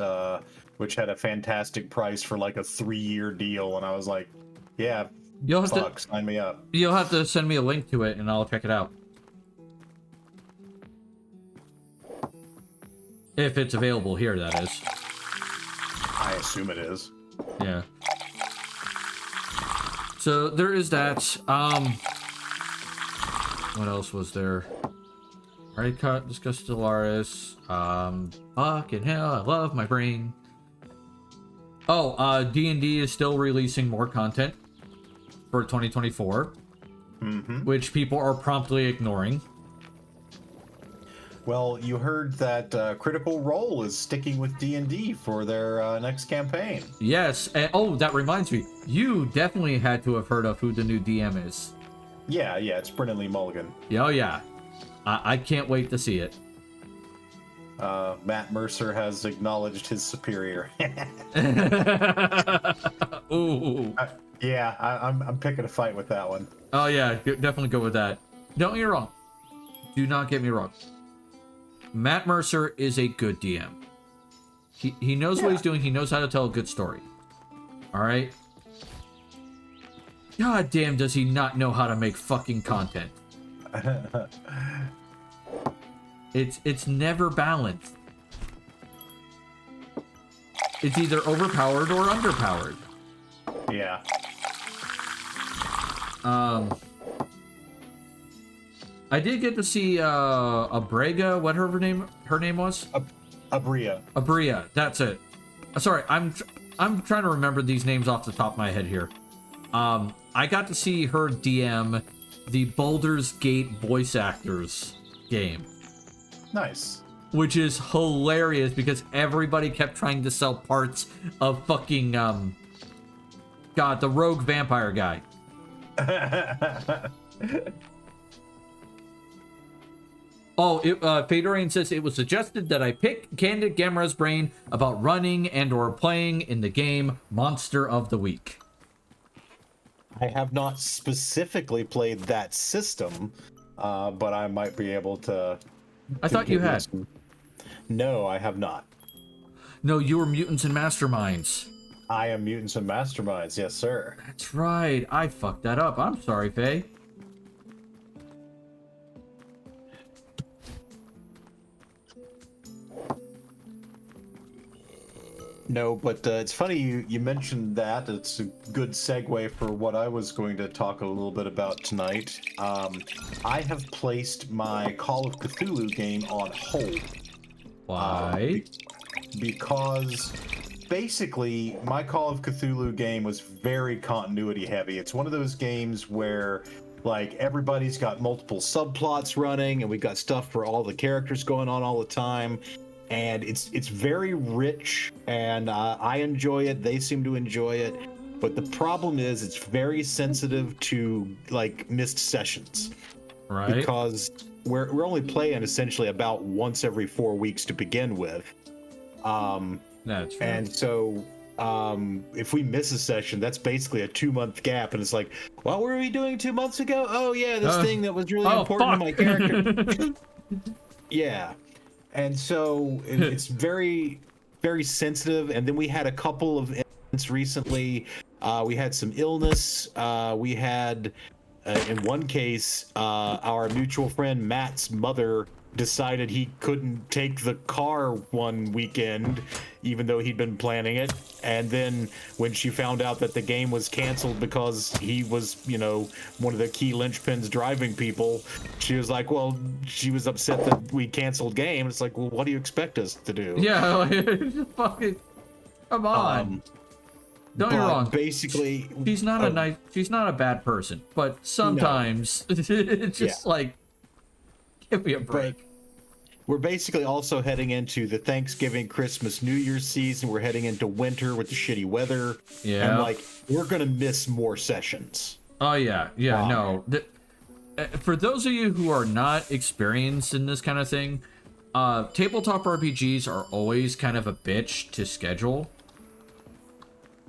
which had a fantastic price for like a 3-year deal, and I was like, yeah, You'll have fuck, sign me up. You'll have to send me a link to it, and I'll check it out. If it's available here, that is. I assume it is. Yeah. So there is that. What else was there? Already discussed Stellaris. Fucking hell, I love my brain. Oh, D&D is still releasing more content for 2024, which people are promptly ignoring. Well, you heard that Critical Role is sticking with D&D for their next campaign. Yes, and oh, that reminds me. You definitely had to have heard of who the new DM is. Yeah, it's Brennan Lee Mulligan. Oh yeah. I can't wait to see it. Matt Mercer has acknowledged his superior. Ooh. I'm picking a fight with that one. Oh yeah, definitely go with that. Don't get me wrong. Do not get me wrong. Matt Mercer is a good DM. He knows what he's doing. He knows how to tell a good story. All right. God damn, does he not know how to make fucking content? It's never balanced. It's either overpowered or underpowered. Yeah. I did get to see Abrega, what her name was? Abria. Abria, that's it. Sorry, I'm trying to remember these names off the top of my head here. I got to see her DM the Baldur's Gate voice actors game. Nice. Which is hilarious because everybody kept trying to sell parts of fucking God, the rogue vampire guy. Oh, Fedorian says it was suggested that I pick Candid Gamera's brain about running and or playing in the game Monster of the Week. I have not specifically played that system, but I might be able to. I thought you had. No, I have not. No, you were Mutants and Masterminds. I am Mutants and Masterminds, yes, sir. That's right. I fucked that up. I'm sorry, Faye. No, but it's funny you mentioned that. It's a good segue for what I was going to talk a little bit about tonight. I have placed my Call of Cthulhu game on hold. Why? Because basically, my Call of Cthulhu game was very continuity heavy. It's one of those games where, like, everybody's got multiple subplots running, and we got stuff for all the characters going on all the time. And it's very rich, and I enjoy it. They seem to enjoy it. But the problem is it's very sensitive to, like, missed sessions. Right. Because we're only playing essentially about once every 4 weeks to begin with. That's true. And so if we miss a session, that's basically a 2-month gap. And it's like, what were we doing 2 months ago? Oh, yeah, this thing that was really important to my character. Yeah. And so it's very, very sensitive. And then we had a couple of incidents recently. We had some illness. We had, in one case, our mutual friend Matt's mother decided he couldn't take the car one weekend, even though he'd been planning it. And then when she found out that the game was canceled because he was, you know, one of the key linchpins driving people, she was like, well, she was upset that we canceled game. It's like, well, what do you expect us to do? Yeah, fucking come on. Don't get me wrong. Basically, she's not a bad person, but sometimes it's just like, give me a break. But we're basically also heading into the Thanksgiving, Christmas, New Year's season. We're heading into winter with the shitty weather. Yeah. And, like, we're going to miss more sessions. Oh, yeah. Yeah, no. For those of you who are not experienced in this kind of thing, tabletop RPGs are always kind of a bitch to schedule.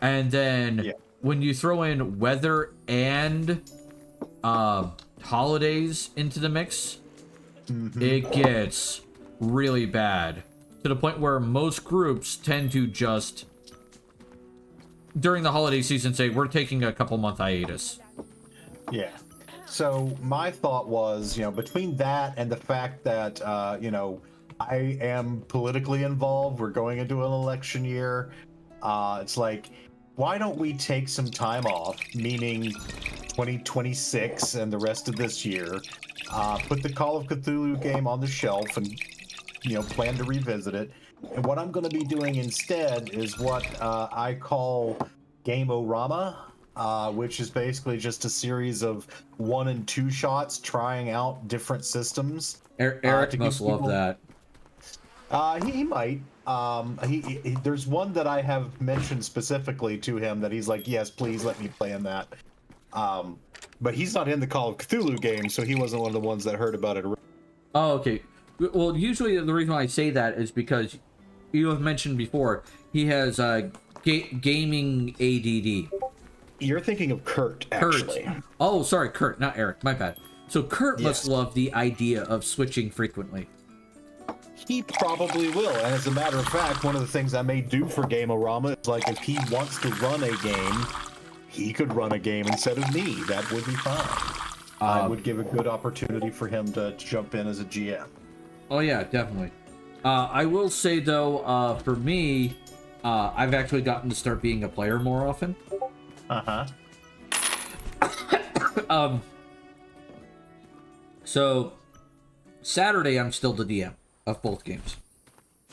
And then when you throw in weather and holidays into the mix, it gets really bad to the point where most groups tend to just during the holiday season say we're taking a couple month hiatus. Yeah. So my thought was, you know, between that and the fact that, you know, I am politically involved, we're going into an election year. It's like, why don't we take some time off, meaning 2026 and the rest of this year, put the Call of Cthulhu game on the shelf and, you know, plan to revisit it. And what I'm going to be doing instead is what I call Game-O-Rama, which is basically just a series of 1 and 2 shots trying out different systems. Eric must love that. He might. There's one that I have mentioned specifically to him that he's like, yes, please let me play in that. But he's not in the Call of Cthulhu game, so he wasn't one of the ones that heard about it. Oh, okay. Well, usually the reason why I say that is because you have mentioned before he has gaming ADD. You're thinking of Kurt, actually. Kurt. Oh, sorry, Kurt, not Eric. My bad. So Kurt must love the idea of switching frequently. He probably will. And as a matter of fact, one of the things I may do for Game-O-Rama is, like, if he wants to run a game, he could run a game instead of me. That would be fine. I would give a good opportunity for him to jump in as a GM. Oh, yeah, definitely. I will say, though, for me, I've actually gotten to start being a player more often. Uh-huh. So Saturday I'm still the DM of both games.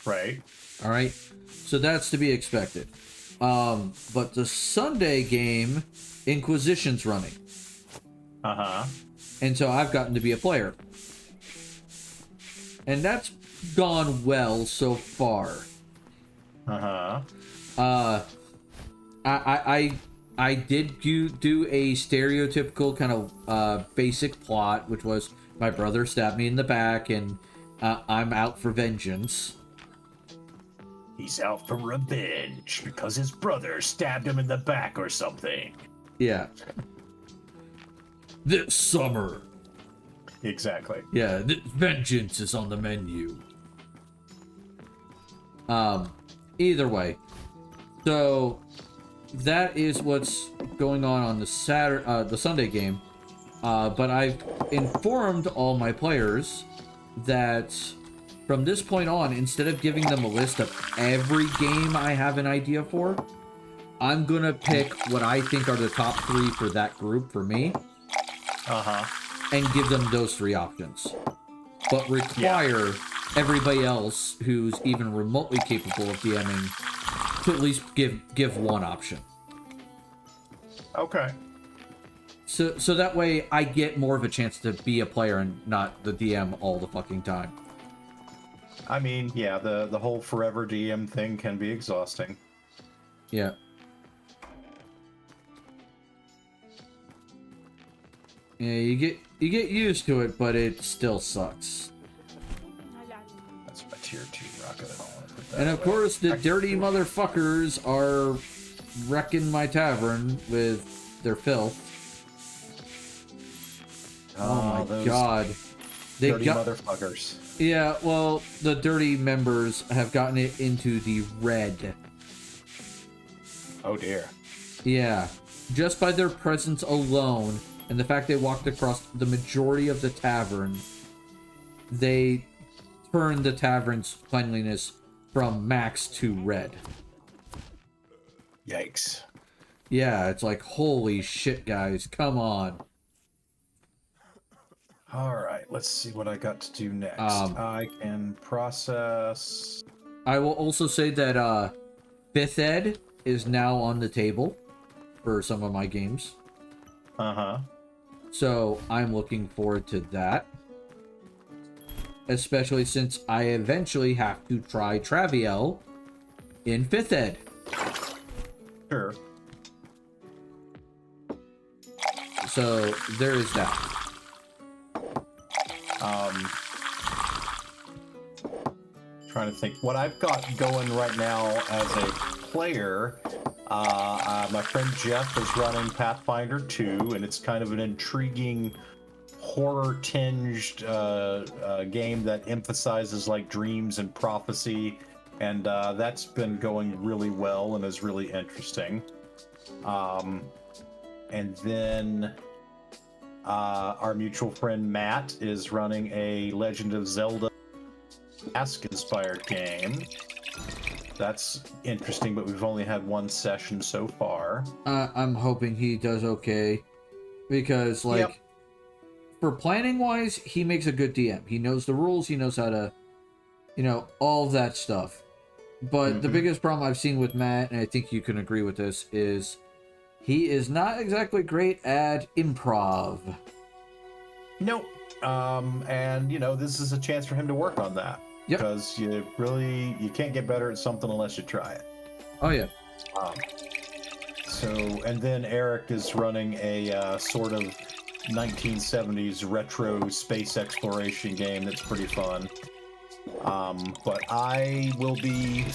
Right. All right, so that's to be expected. But the Sunday game, Inquisition's running, Uh-huh. and so I've gotten to be a player, and that's gone well so far. Uh-huh. I did do a stereotypical kind of basic plot, which was my brother stabbed me in the back, and I'm out for vengeance. He's out for revenge because his brother stabbed him in the back or something. Yeah. This summer. Exactly. Yeah, vengeance is on the menu. Either way. So that is what's going on the the Sunday game. But I've informed all my players that from this point on, instead of giving them a list of every game I have an idea for, I'm gonna pick what I think are the top 3 for that group for me. Uh-huh. And give them those 3 options. But require everybody else who's even remotely capable of DMing to at least give one option. Okay. So that way I get more of a chance to be a player and not the DM all the fucking time. I mean, yeah, the whole forever DM thing can be exhausting. Yeah. Yeah, you get used to it, but it still sucks. That's my tier 2 rocket. I don't want to put that And of away. course, the dirty motherfuckers are wrecking my tavern with their filth. Oh my those god. They dirty got motherfuckers. Yeah, well, the dirty members have gotten it into the red. Oh dear. Yeah. Just by their presence alone, and the fact they walked across the majority of the tavern, they turned the tavern's cleanliness from max to red. Yikes. Yeah, it's like, holy shit, guys, come on. All right, let's see what I got to do next. I can process. I will also say that 5th Ed is now on the table for some of my games. Uh-huh. So I'm looking forward to that. Especially since I eventually have to try Traviel in 5th Ed. Sure. So there is that. Trying to think what I've got going right now as a player. My friend Jeff is running Pathfinder 2, and it's kind of an intriguing horror-tinged game that emphasizes like dreams and prophecy, and that's been going really well and is really interesting. And then our mutual friend Matt is running a Legend of Zelda Mask-inspired game. That's interesting, but we've only had one session so far. I'm hoping he does okay. Because, like, for planning-wise, he makes a good DM. He knows the rules, he knows how to, you know, all of that stuff. But the biggest problem I've seen with Matt, and I think you can agree with this, is he is not exactly great at improv. Nope. And, you know, this is a chance for him to work on that. Yep. Because you can't get better at something unless you try it. Oh, yeah. And then Eric is running a sort of 1970s retro space exploration game that's pretty fun. But I will be,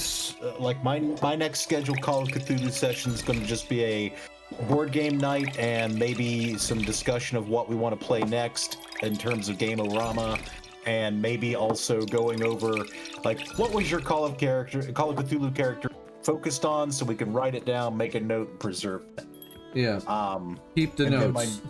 like, my next scheduled Call of Cthulhu session is going to just be a board game night and maybe some discussion of what we want to play next in terms of Game-O-Rama. And maybe also going over, like, what was your Call of Cthulhu character focused on, so we can write it down, make a note, and preserve it. Yeah. Keep the and notes.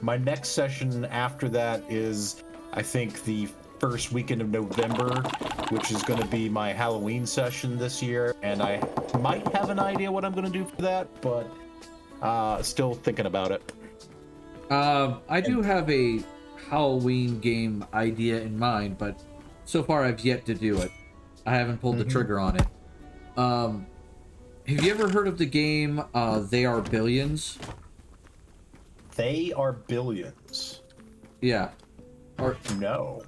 My next session after that is, I think, the first weekend of November, which is going to be my Halloween session this year. And I might have an idea what I'm going to do for that, but Still thinking about it. I do have a Halloween game idea in mind, but so far I've yet to do it. I haven't pulled the trigger on it. Have you ever heard of the game They Are Billions? They Are Billions. Yeah. Or No.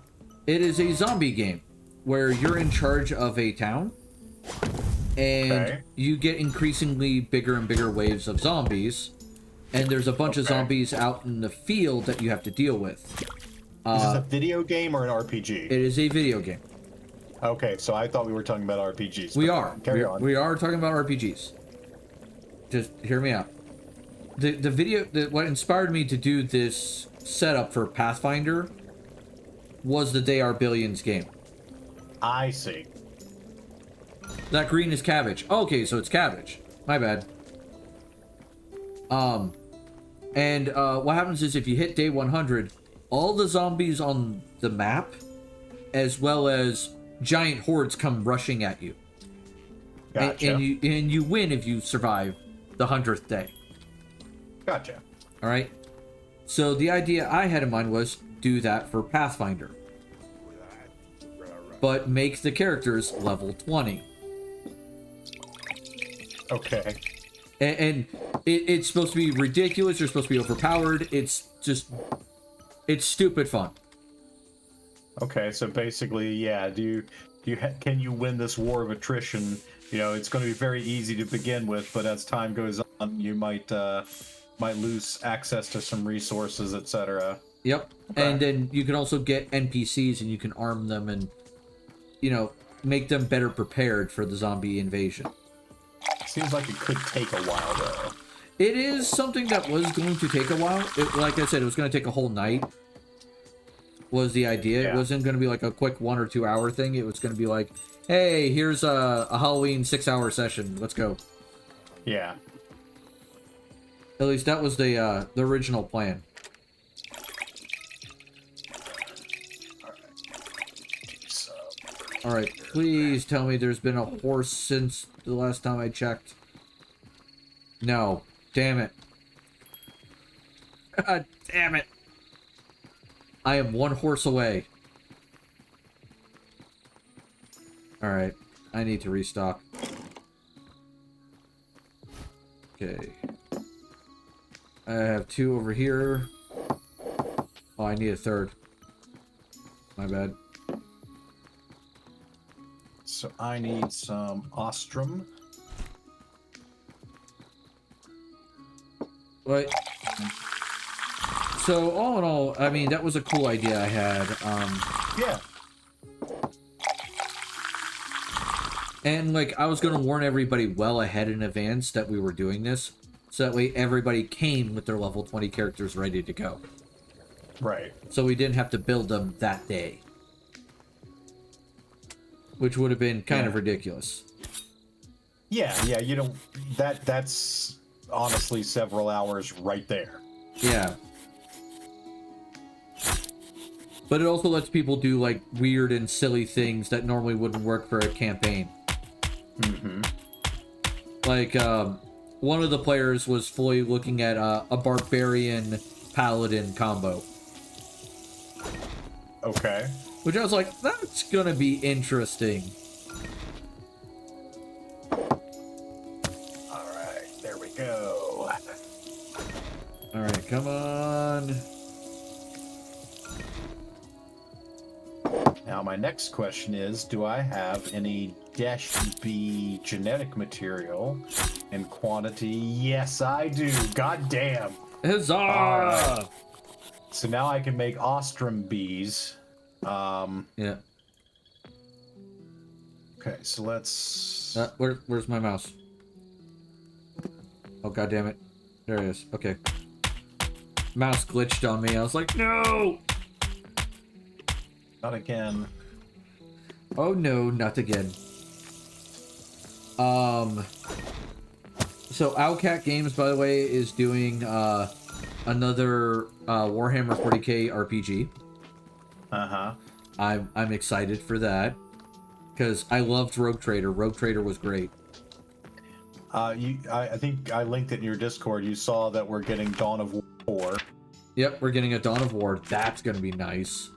it is a zombie game where you're in charge of a town and you get increasingly bigger and bigger waves of zombies, and there's a bunch of zombies out in the field that you have to deal with. Is this a video game or an RPG? It is a video game. Okay, so I thought we were talking about RPGs. We are. Carry on. We are talking about RPGs. Just hear me out. What inspired me to do this setup for Pathfinder was the They Are Billions game. I see. That green is cabbage. Okay, so it's cabbage. My bad. And what happens is if you hit day 100, all the zombies on the map, as well as giant hordes, come rushing at you. Gotcha. And you win if you survive the 100th day. Gotcha. All right. So the idea I had in mind was do that for Pathfinder, but make the characters level 20. Okay. And it's supposed to be ridiculous. You're supposed to be overpowered. It's stupid fun. Okay, so basically, yeah. Can you win this war of attrition? You know, it's going to be very easy to begin with, but as time goes on, you might lose access to some resources, etc. Yep. Okay. And then you can also get NPCs and you can arm them and, make them better prepared for the zombie invasion. Seems like it could take a while, though. It is something that was going to take a while. Like I said, it was going to take a whole night. Was the idea. Yeah. It wasn't going to be like a quick 1 or 2 hour thing. It was going to be like, hey, here's a Halloween 6-hour session. Let's go. Yeah. At least that was the original plan. All right, please tell me there's been a horse since the last time I checked. No, damn it. God damn it. I am 1 horse away. All right, I need to restock. Okay. I have 2 over here. Oh, I need a 3rd. My bad. So I need some ostrum. What? So all in all, I mean, that was a cool idea I had. Yeah. And like, I was gonna warn everybody well ahead in advance that we were doing this, so that way everybody came with their level 20 characters ready to go. Right. So we didn't have to build them that day, which would have been kind of ridiculous. Yeah, you don't. That's honestly several hours right there. Yeah. But it also lets people do like weird and silly things that normally wouldn't work for a campaign. Mm-hmm. Like, one of the players was fully looking at a barbarian paladin combo. Okay. Which I was like, that's gonna be interesting. Alright, there we go. Alright, come on. Now my next question is, do I have any Dash-B genetic material in quantity? Yes, I do. God damn. Huzzah! Alright. So now I can make ostrum bees. Yeah. Okay, so let's... Where's my mouse? Oh, god damn it. There it is. Okay. Mouse glitched on me. I was like, no! Not again. Oh no, not again. So Owlcat Games, by the way, is doing another Warhammer 40k RPG. Uh-huh. I'm excited for that because I loved Rogue Trader. Rogue Trader was great. I think I linked it in your Discord. You saw that we're getting Dawn of War 4. Yep, we're getting a Dawn of War. That's gonna be nice.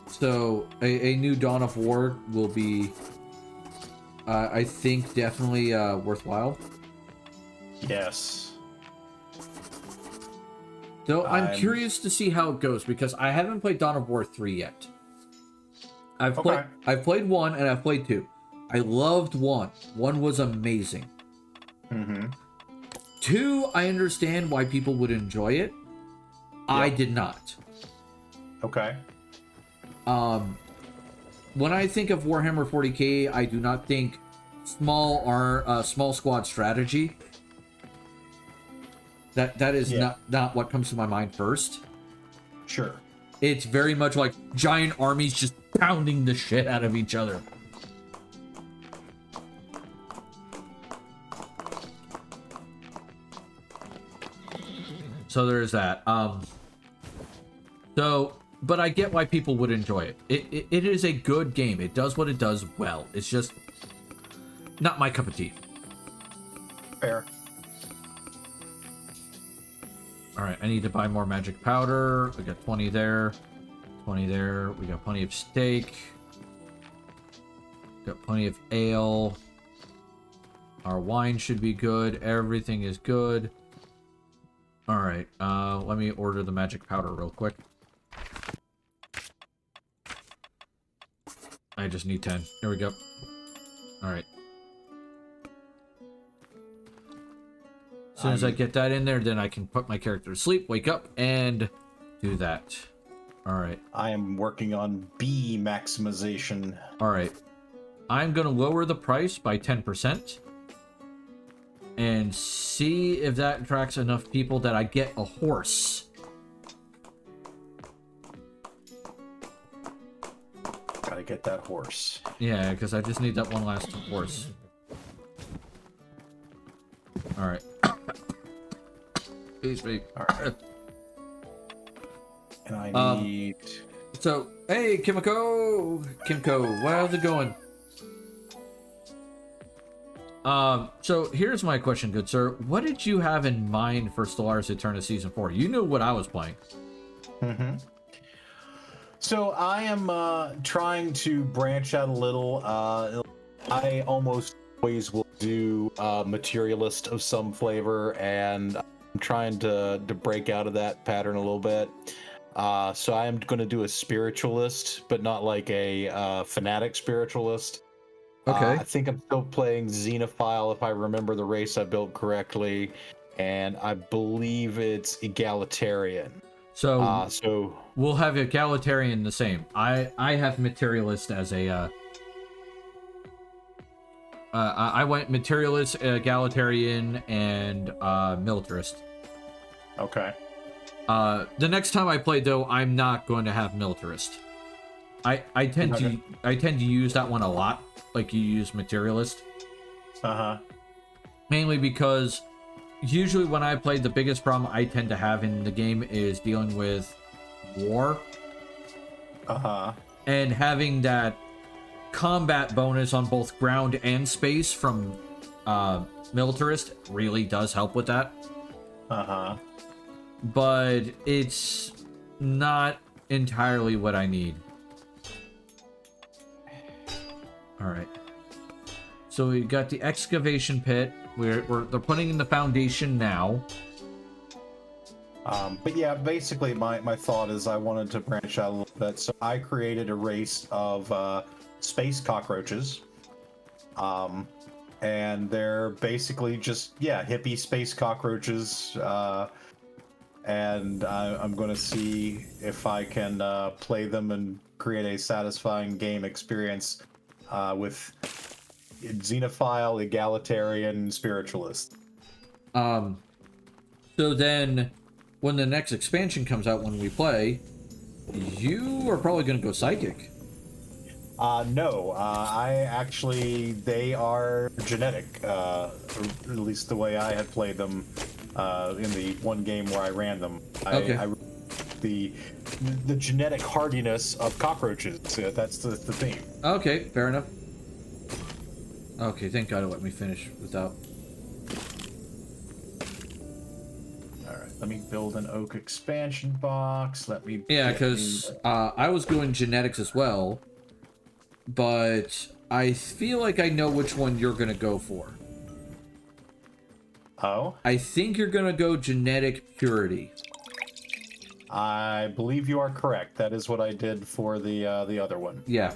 So a new Dawn of War will be, I think, definitely worthwhile. Yes. So I'm curious to see how it goes because I haven't played Dawn of War 3 yet. I've played 1 and I've played 2. I loved 1. 1 was amazing. 2, I understand why people would enjoy it. I did not. Okay. When I think of Warhammer 40K, I do not think small squad strategy. That is not what comes to my mind first. Sure. It's very much like giant armies just pounding the shit out of each other. So there's that. But I get why people would enjoy it. It is a good game. It does what it does well. It's just not my cup of tea. Fair. All right, I need to buy more magic powder. We got 20 there, 20 there. We got plenty of steak. Got plenty of ale. Our wine should be good. Everything is good. All right, let me order the magic powder real quick. I just need 10. Here we go. All right. As soon as I get that in there, then I can put my character to sleep, wake up, and do that. All right. I am working on bee maximization. All right. I'm going to lower the price by 10% and see if that attracts enough people that I get a horse. Gotta get that horse. Yeah, because I just need that one last horse. All right. Excuse me. All right. And I need... So, hey, Kimiko, how's it going? So here's my question, good sir. What did you have in mind for Stellaris Eternus Season 4? You knew what I was playing. So I am trying to branch out a little. I almost always will do materialist of some flavor, and I'm trying to break out of that pattern a little bit. So I am going to do a spiritualist, but not like a fanatic spiritualist. Okay. I think I'm still playing Xenophile, if I remember the race I built correctly, and I believe it's egalitarian. So we'll have egalitarian the same. I have materialist as a I went materialist, egalitarian, and militarist. Okay. The next time I play, though, I'm not going to have militarist. I tend to use that one a lot, like you use materialist. Mainly because usually when I play, the biggest problem I tend to have in the game is dealing with war. And having that combat bonus on both ground and space from militarist really does help with that. But it's not entirely what I need. Alright. So we got the excavation pit. They're putting in the foundation now. But yeah, basically my thought is I wanted to branch out a little bit. So I created a race of space cockroaches. And they're basically just, hippie space cockroaches. And I'm going to see if I can play them and create a satisfying game experience with Xenophile, egalitarian, spiritualist. So then, when the next expansion comes out when we play, you are probably going to go psychic. No, they are genetic, at least the way I had played them in the one game where I ran them. Okay. the genetic hardiness of cockroaches. That's the theme. Okay, fair enough. Okay, thank God it let me finish without... All right, let me build an oak expansion box. Let me... Yeah, because I was doing genetics as well, but I feel like I know which one you're going to go for. Oh? I think you're going to go genetic purity. I believe you are correct. That is what I did for the other one. Yeah.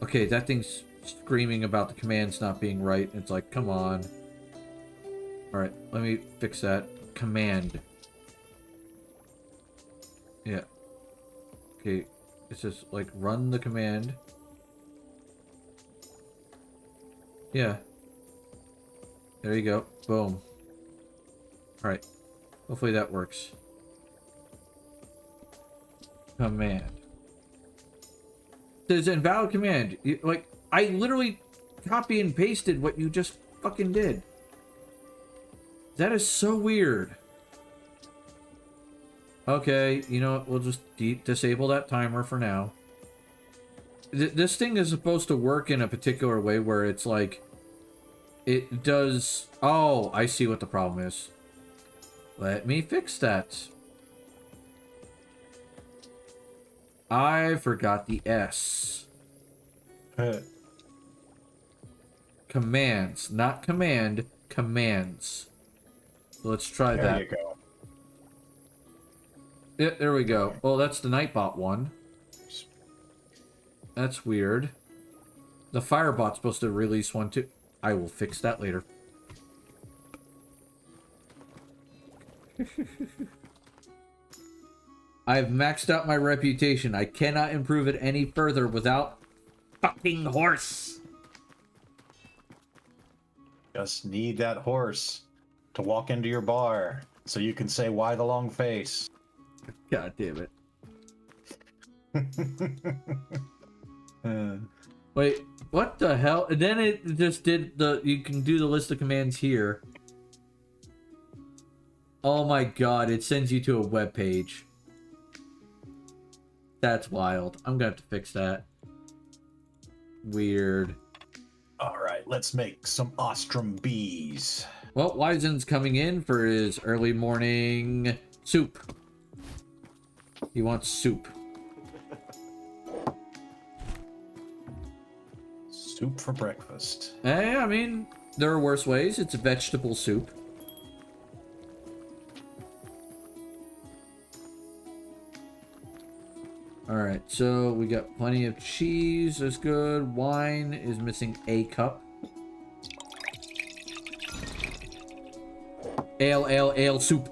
Okay, that thing's screaming about the commands not being right. It's like, come on. Alright, let me fix that. Command. Yeah. Okay, it's just like run the command. Yeah. There you go. Boom. Alright. Hopefully that works. Command. There's an invalid command. Like, I literally copy and pasted what you just fucking did. That is so weird. Okay, you know what? We'll just disable that timer for now. This thing is supposed to work in a particular way where it's like... It does... Oh, I see what the problem is. Let me fix that. I forgot the S. Commands, not command, commands. So let's try that. There you go. Yeah, there we go. Well, that's the Nightbot one. That's weird. The Firebot's supposed to release one too. I will fix that later. I've maxed out my reputation. I cannot improve it any further without fucking horse. Just need that horse to walk into your bar so you can say, "Why the long face?" God damn it. Wait, what the hell? And then it just did the... You can do the list of commands here. Oh my god, it sends you to a web page. That's wild. I'm gonna have to fix that. Weird. All right, let's make some ostrom bees. Well, Wizen's coming in for his early morning soup. He wants soup. Soup for breakfast. I mean, there are worse ways. It's a vegetable soup. Alright, so we got plenty of cheese. That's good. Wine is missing a cup. Ale, soup.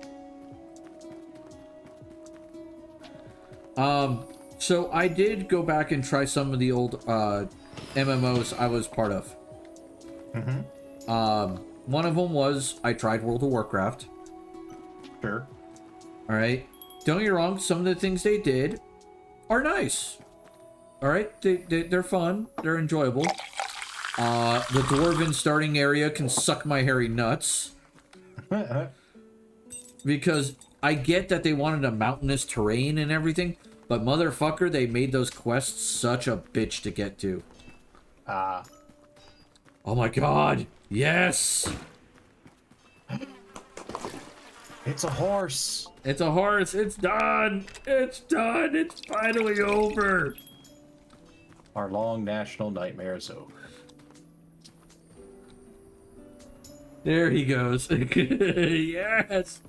So I did go back and try some of the old MMOs I was part of. One of them was I tried World of Warcraft. Sure. Alright. Don't get me wrong, some of the things they did are nice. Alright, they're fun. They're enjoyable. The Dwarven starting area can suck my hairy nuts. Because I get that they wanted a mountainous terrain and everything, but motherfucker, they made those quests such a bitch to get to. Oh my god! Yes! It's a horse! It's a horse! It's done! It's done! It's finally over! Our long national nightmare is over. There he goes. Yes!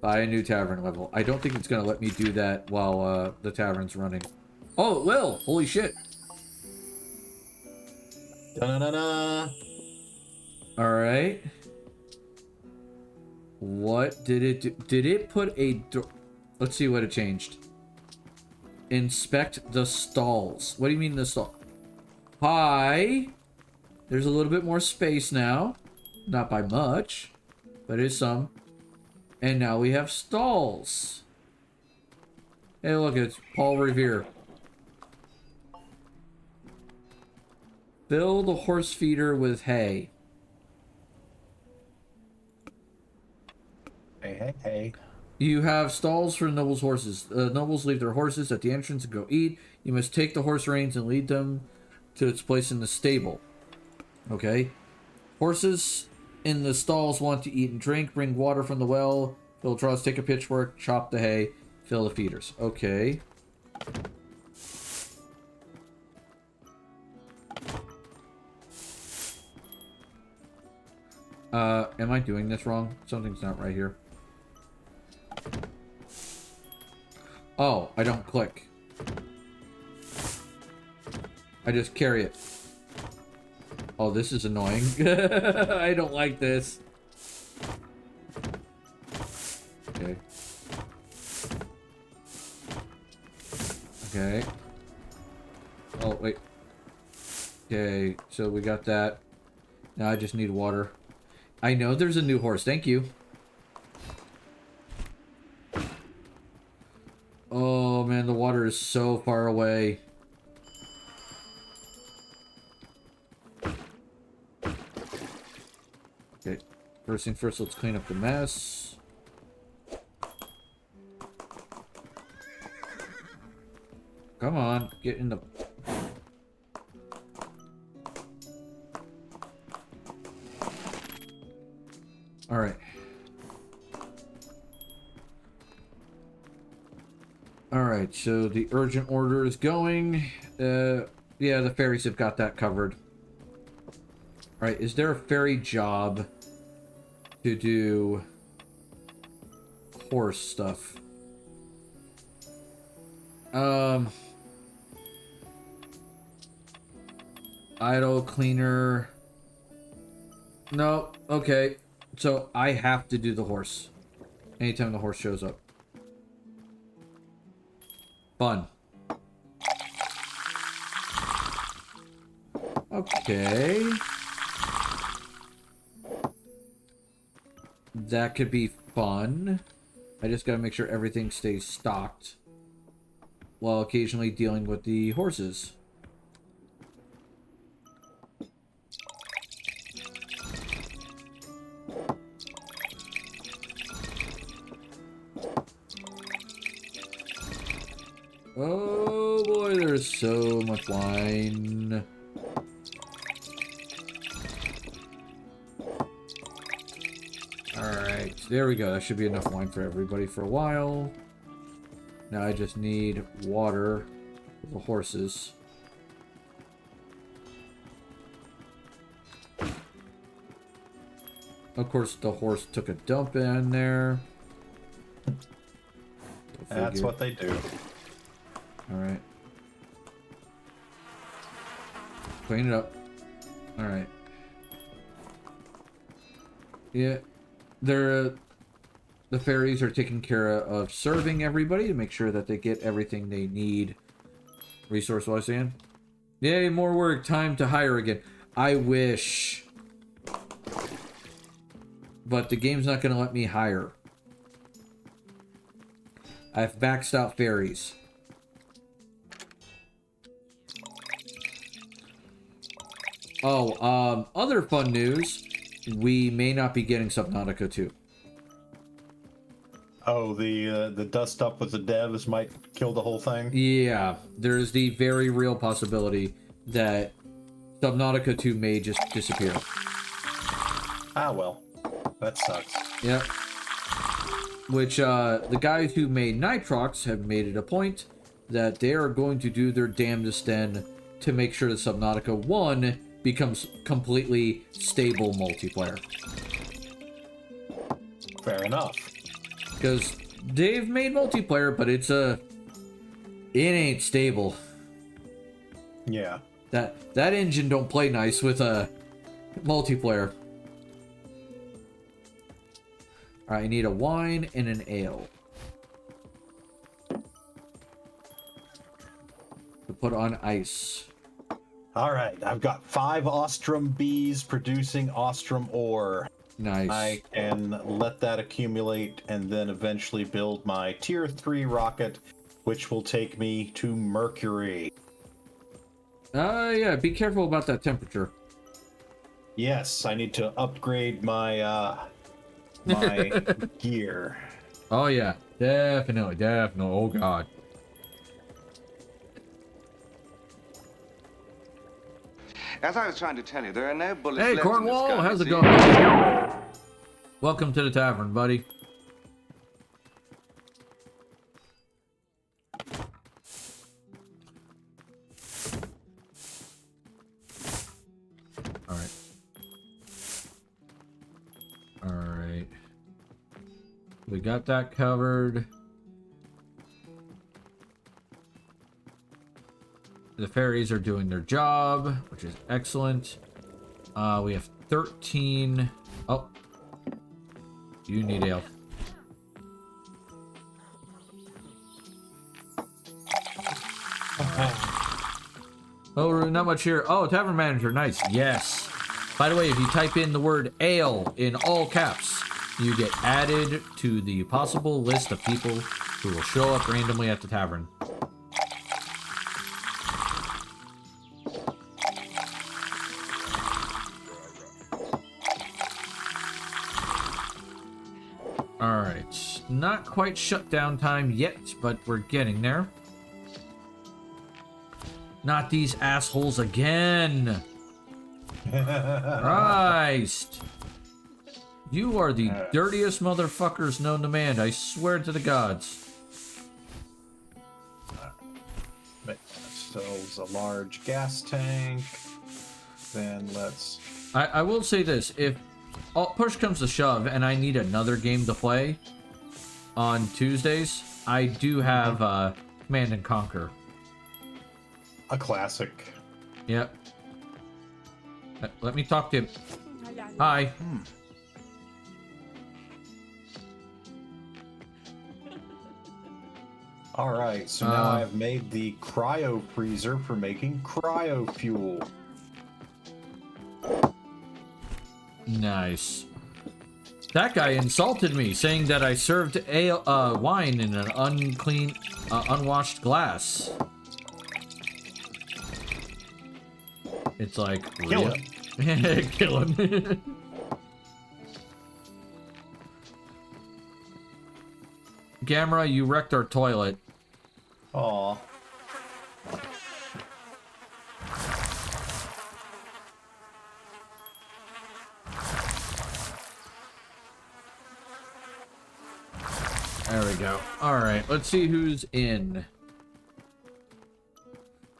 Buy a new tavern level. I don't think it's gonna let me do that while the tavern's running. Oh, it will! Holy shit! Da-na-na-na! Alright. What did it do? Did it put a... Let's see what it changed. Inspect the stalls. What do you mean the stall? Hi! There's a little bit more space now. Not by much, but it's some. And now we have stalls. Hey, look, it's Paul Revere. Fill the horse feeder with hay. Hey, hey, hey. You have stalls for nobles' horses. Nobles leave their horses at the entrance and go eat. You must take the horse reins and lead them to its place in the stable. Okay. Horses in the stalls want to eat and drink. Bring water from the well. Fill troughs, take a pitchfork, chop the hay, fill the feeders. Okay. Am I doing this wrong? Something's not right here. Oh, I don't click. I just carry it. Oh, this is annoying. I don't like this. Okay. Okay. Oh, wait. Okay, so we got that. Now I just need water. I know there's a new horse. Thank you. Oh, man, the water is so far away. Okay, first thing first, let's clean up the mess. Come on, get in the... Alright. Alright, so the urgent order is going. Yeah, the fairies have got that covered. Alright, is there a fairy job to do horse stuff? Idle cleaner. No, okay. So I have to do the horse anytime the horse shows up. Fun. Okay. That could be fun. I just gotta make sure everything stays stocked while occasionally dealing with the horses. Oh boy, there's so much wine. Alright, there we go. That should be enough wine for everybody for a while. Now I just need water for the horses. Of course, the horse took a dump in there. That's what they do. Alright. Clean it up. Alright. Yeah. The fairies are taking care of serving everybody to make sure that they get everything they need resource-wise in. Yay, more work. Time to hire again. I wish. But the game's not going to let me hire. I've maxed out fairies. Oh, other fun news. We may not be getting Subnautica 2. Oh, the dust up with the devs might kill the whole thing? Yeah, there's the very real possibility that Subnautica 2 may just disappear. Ah, well. That sucks. Yep. Which, the guys who made Nitrox have made it a point that they are going to do their damnedest then to make sure that Subnautica 1 becomes completely stable multiplayer. Fair enough. Because they've made multiplayer, but it ain't stable. Yeah. That engine don't play nice with a multiplayer. Alright, I need a wine and an ale. To put on ice. Alright, I've got 5 Ostrom bees producing Ostrom ore. Nice. I can let that accumulate and then eventually build my tier 3 rocket, which will take me to Mercury. Yeah, be careful about that temperature. Yes, I need to upgrade my my gear. Oh yeah, definitely, definitely. Oh god. As I was trying to tell you, there are no bullets Hey left in this Cornwall, gun. how's you it see? going? Welcome to the tavern, buddy. All right. All right. We got that covered. The fairies are doing their job, which is excellent. We have 13. Oh, you need ale. Oh, not much here. Oh, tavern manager, nice. Yes. By the way, if you type in the word ale in all caps, you get added to the possible list of people who will show up randomly at the tavern. Alright, not quite shutdown time yet, but we're getting there. Not these assholes again! Christ! You are the dirtiest motherfuckers known to man, I swear to the gods. Make ourselves a large gas tank. Then let's... I will say this, if push comes to shove and I need another game to play on Tuesdays, I do have Command and Conquer. A classic. Yep. Let me talk to him. Hi. Alright, so now I've made the cryo freezer for making cryo fuel. Nice. That guy insulted me, saying that I served wine in an unclean, unwashed glass. It's like, Kill him. Kill him. Gamera, you wrecked our toilet. Aw. There we go. Alright, let's see who's in.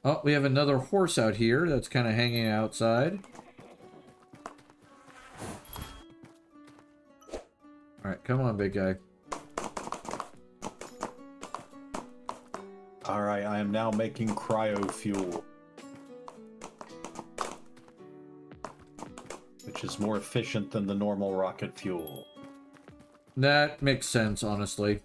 Oh, we have another horse out here that's kind of hanging outside. Alright, come on, big guy. Alright, I am now making cryo fuel. Which is more efficient than the normal rocket fuel. That makes sense, honestly.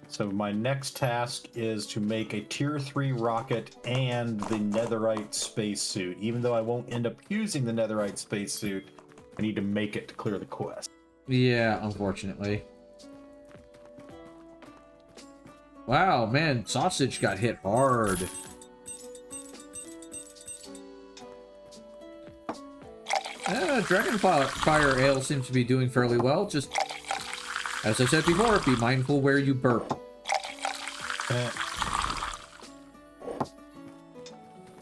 So my next task is to make a tier 3 rocket and the netherite spacesuit. Even though I won't end up using the netherite spacesuit, I need to make it to clear the quest. Yeah, unfortunately. Wow, man, sausage got hit hard. Dragonfire Ale seems to be doing fairly well. Just, as I said before, be mindful where you burp.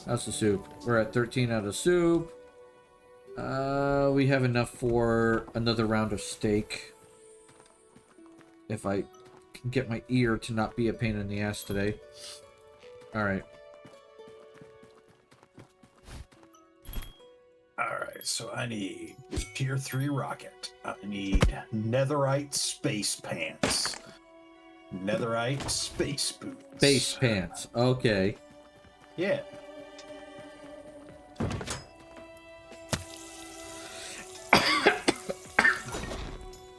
How's the soup? We're at 13 out of soup. We have enough for another round of steak. If I can get my ear to not be a pain in the ass today. Alright. Alright, so I need tier 3 rocket. I need netherite space pants. Netherite space boots. Space pants. Okay. Yeah.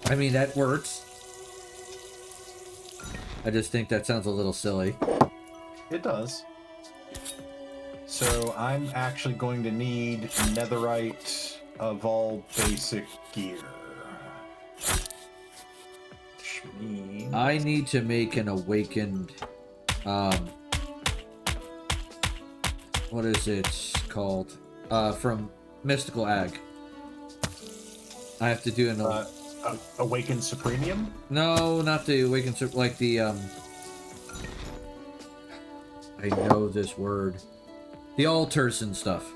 I mean, that works. I just think that sounds a little silly. It does. So I'm actually going to need netherite of all basic gear. Which means... I need to make an awakened, what is it called? From Mystical Ag. I have to do an Awakened Supremium? No, not the awakened, like the I know this word. The altars and stuff.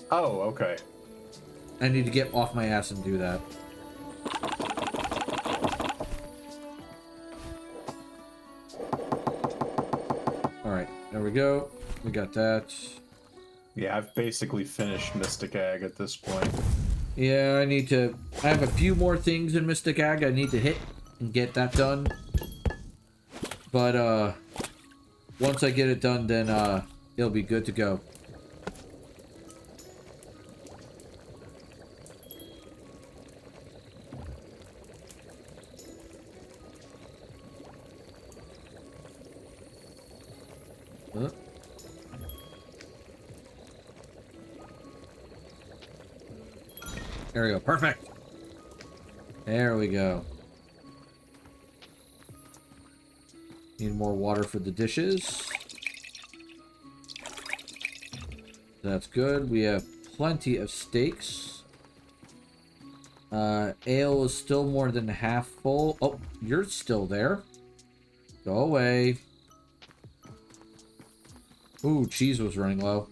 Oh, okay. I need to get off my ass and do that. Alright, there we go. We got that. Yeah, I've basically finished Mystic Egg at this point. Yeah, I have a few more things in Mystic Ag I need to hit and get that done. But, once I get it done, then, it'll be good to go. Huh? There we go. Perfect. There we go. Need more water for the dishes. That's good. We have plenty of steaks. Ale is still more than half full. Oh, you're still there. Go away. Ooh, cheese was running low.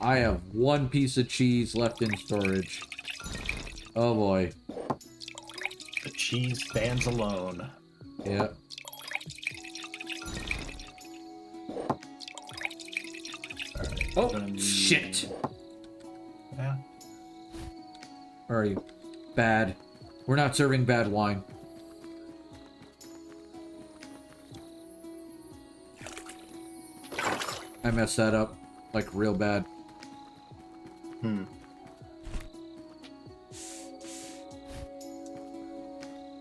I have one piece of cheese left in storage. Oh boy. The cheese stands alone. Yeah. Alright, Oh, shit. Yeah. Where are you? Bad. We're not serving bad wine. I messed that up. Like, real bad. Hmm.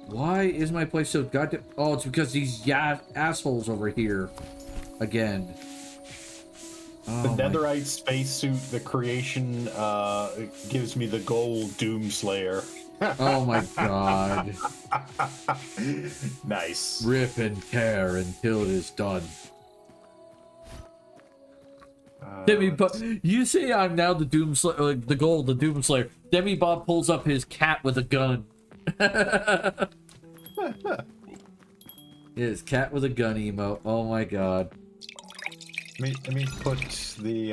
Why is my place so goddamn... Oh, it's because these assholes over here. Again. Oh, The my... netherite spacesuit, the creation, gives me the gold Doomslayer. Oh my god. Nice. Rip and tear until it is done. Demi Bob, you say I'm now the Doomslayer, the gold, the Doomslayer. Demi Bob pulls up his cat with a gun. His cat with a gun emote. Oh my god. Let me put the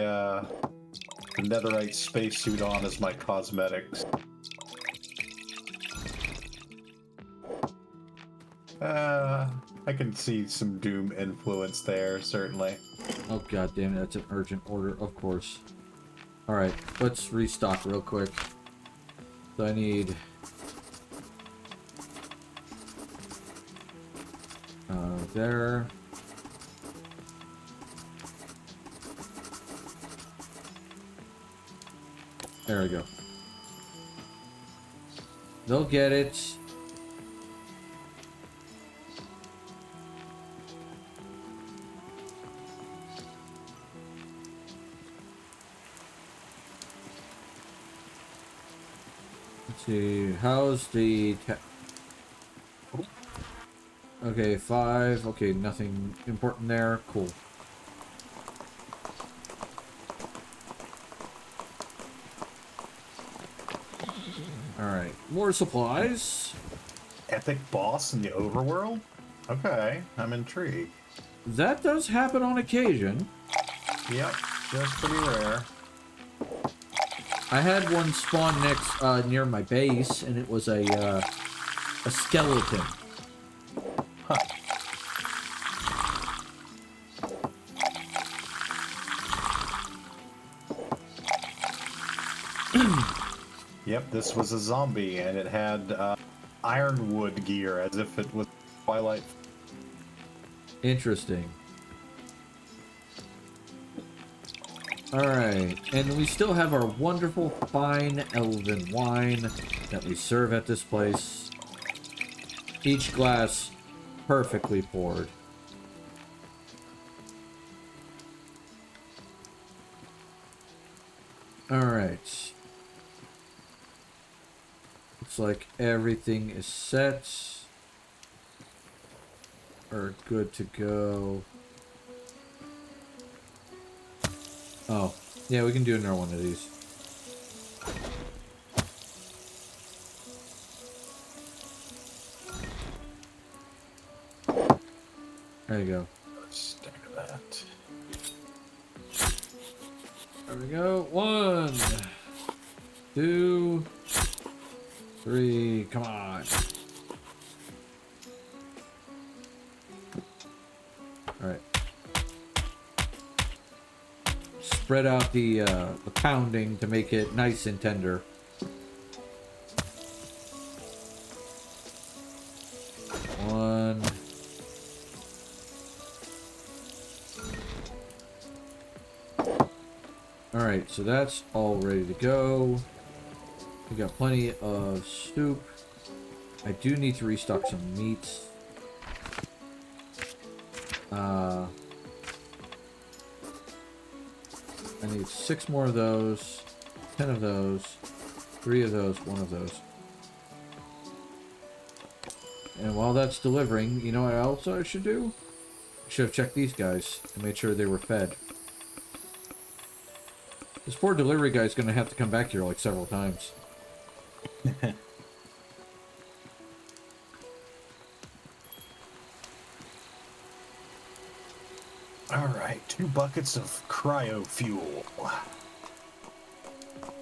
netherite spacesuit on as my cosmetics. I can see some Doom influence there, certainly. Oh god damn it, that's an urgent order, of course. Alright, let's restock real quick. So I need... there. There we go. They'll get it. Let's see, how's the... Okay, 5. Okay, nothing important there. Cool. Alright, more supplies. Epic boss in the overworld? Okay, I'm intrigued. That does happen on occasion. Yep, just pretty rare. I had one spawn next near my base, and it was a skeleton. Huh. Yep, this was a zombie, and it had ironwood gear, as if it was Twilight. Interesting. Alright, and we still have our wonderful fine elven wine that we serve at this place. Each glass perfectly poured. Alright. Looks like everything is set. Or good to go. Oh, Yeah, we can do another one of these. There you go. Stack of that. There we go. 1, 2, 3. Come on. All right. Spread out the pounding to make it nice and tender. One. Alright, so that's all ready to go. We got plenty of soup. I do need to restock some meats. I need 6 more of those, 10 of those, 3 of those, 1 of those. And while that's delivering, you know what else I should do? I should have checked these guys and made sure they were fed. This poor delivery guy is going to have to come back here like several times. All right, 2 buckets of cryo fuel.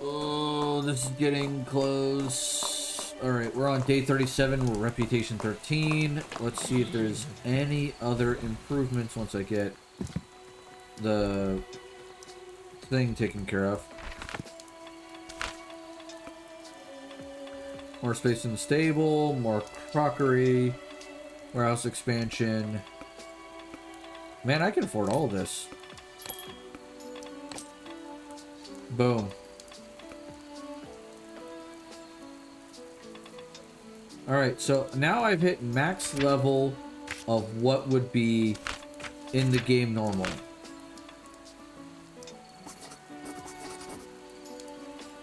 Oh, this is getting close. Alright, we're on day 37. We're reputation 13. Let's see if there's any other improvements once I get the thing taken care of. More space in the stable, more crockery, warehouse expansion. Man, I can afford all of this. Boom. Alright, so now I've hit max level of what would be in the game normally.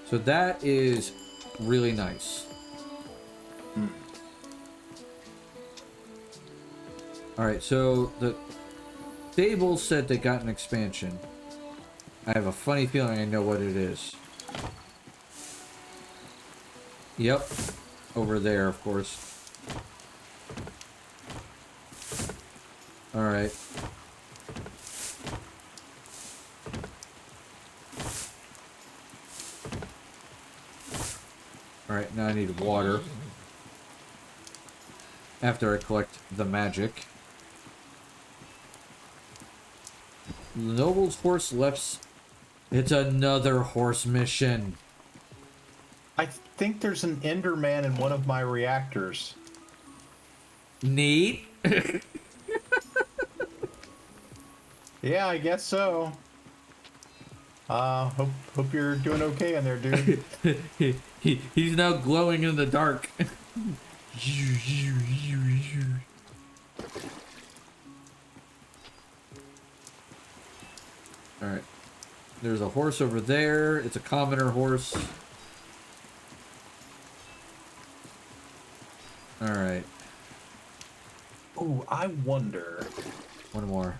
So that is really nice. Alright, so the stable said they got an expansion. I have a funny feeling I know what it is. Yep. Over there, of course. Alright. Alright, now I need water. After I collect the magic. The noble's horse left. It's another horse mission. I think there's an Enderman in one of my reactors. Neat. Yeah, I guess so. Hope you're doing okay in there, dude. He's now glowing in the dark. Alright. There's a horse over there. It's a commoner horse. Alright. Ooh, I wonder, One more.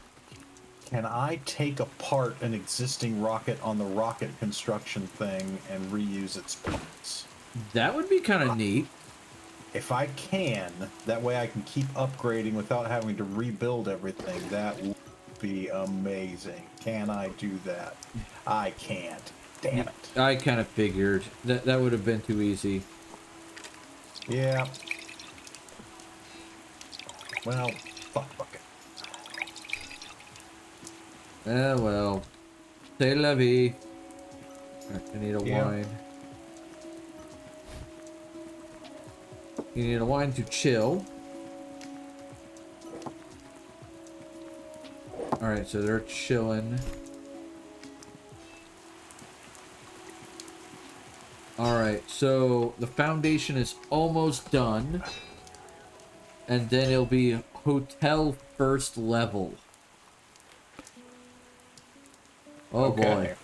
can I take apart an existing rocket on the rocket construction thing and reuse its parts? That would be kind of neat. If I can, that way I can keep upgrading without having to rebuild everything. That would be amazing. Can I do that? I can't. Damn it. I kind of figured. That would have been too easy. Yeah. Well, fuck it. Well. C'est la vie. Alright, I need a Yeah. wine. You need a wine to chill. Alright, so they're chilling. Alright, so the foundation is almost done. And then it'll be hotel first level. Oh Okay. boy.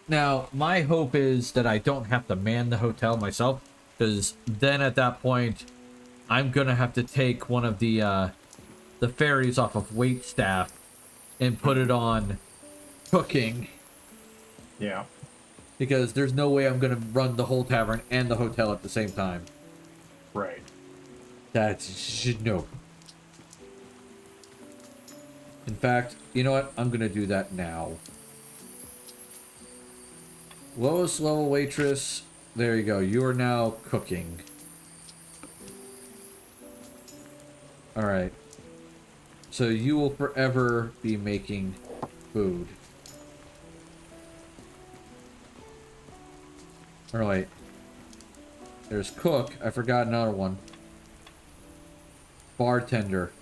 Now, my hope is that I don't have to man the hotel myself, because then at that point, I'm gonna have to take one of the ferries off of waitstaff and put it on cooking. Yeah. Because there's no way I'm gonna run the whole tavern and the hotel at the same time. Right. That's no. In fact, you know what? I'm gonna do that now. Lowest level waitress. There you go. You are now cooking. Alright. So you will forever be making food. Alright. There's cook. I forgot another one. Bartender.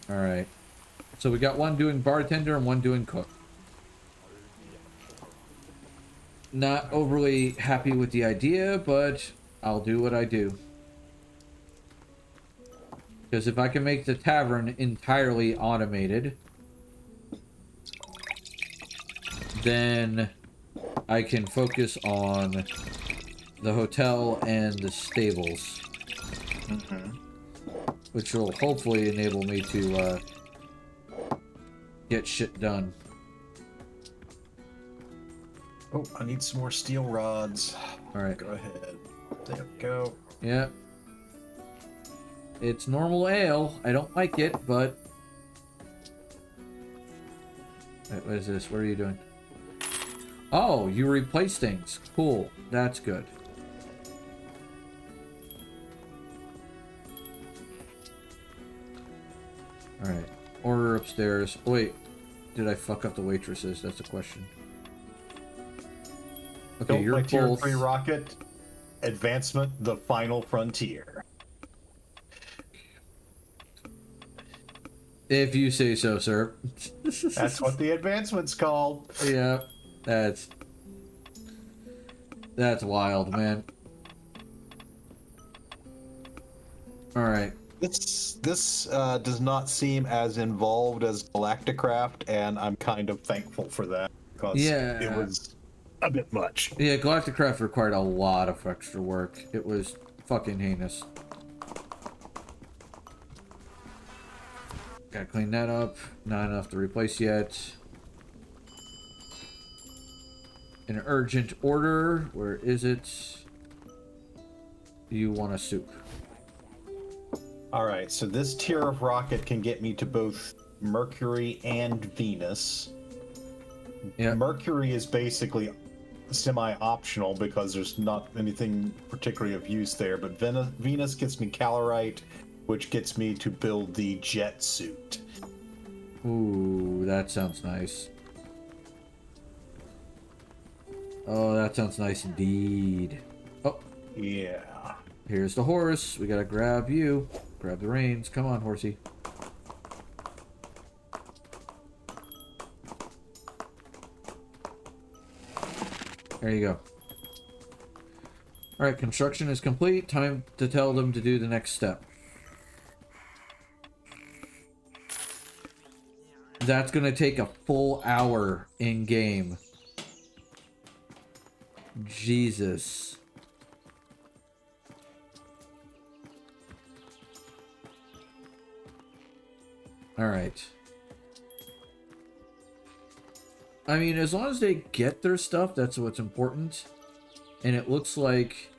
Alright. So we got one doing bartender and one doing cook. Not overly happy with the idea, but I'll do what I do. Because if I can make the tavern entirely automated, then I can focus on the hotel and the stables. Which will hopefully enable me to get shit done. Oh, I need some more steel rods. Alright. Go ahead. There we go. Yeah. It's normal ale. I don't like it, but... Wait, what is this? What are you doing? Oh, you replace things. Cool. That's good. Alright. Order upstairs. Oh, wait. Did I fuck up the waitresses? That's the question. Okay, Built you're by Tier both... 3 rocket. Advancement, the final frontier. If you say so, sir. That's what the advancement's called. Yeah, that's wild, man. All right. This does not seem as involved as Galacticraft, and I'm kind of thankful for that because Yeah. it was a bit much. Yeah, Galacticraft required a lot of extra work. It was fucking heinous. Gotta clean that up. Not enough to replace yet. An urgent order. Where is it? You want a soup? All right, so this tier of rocket can get me to both Mercury and Venus. Yeah. Mercury is basically semi-optional because there's not anything particularly of use there, but Venus gets me calorite, which gets me to build the jet suit. Ooh, that sounds nice. Oh, that sounds nice indeed. Oh, Yeah. here's the horse. We gotta grab you. Grab the reins. Come on, horsey. There you go. Alright, construction is complete. Time to tell them to do the next step. That's gonna take a full hour in game. Jesus. Alright. I mean, as long as they get their stuff, that's what's important. And it looks like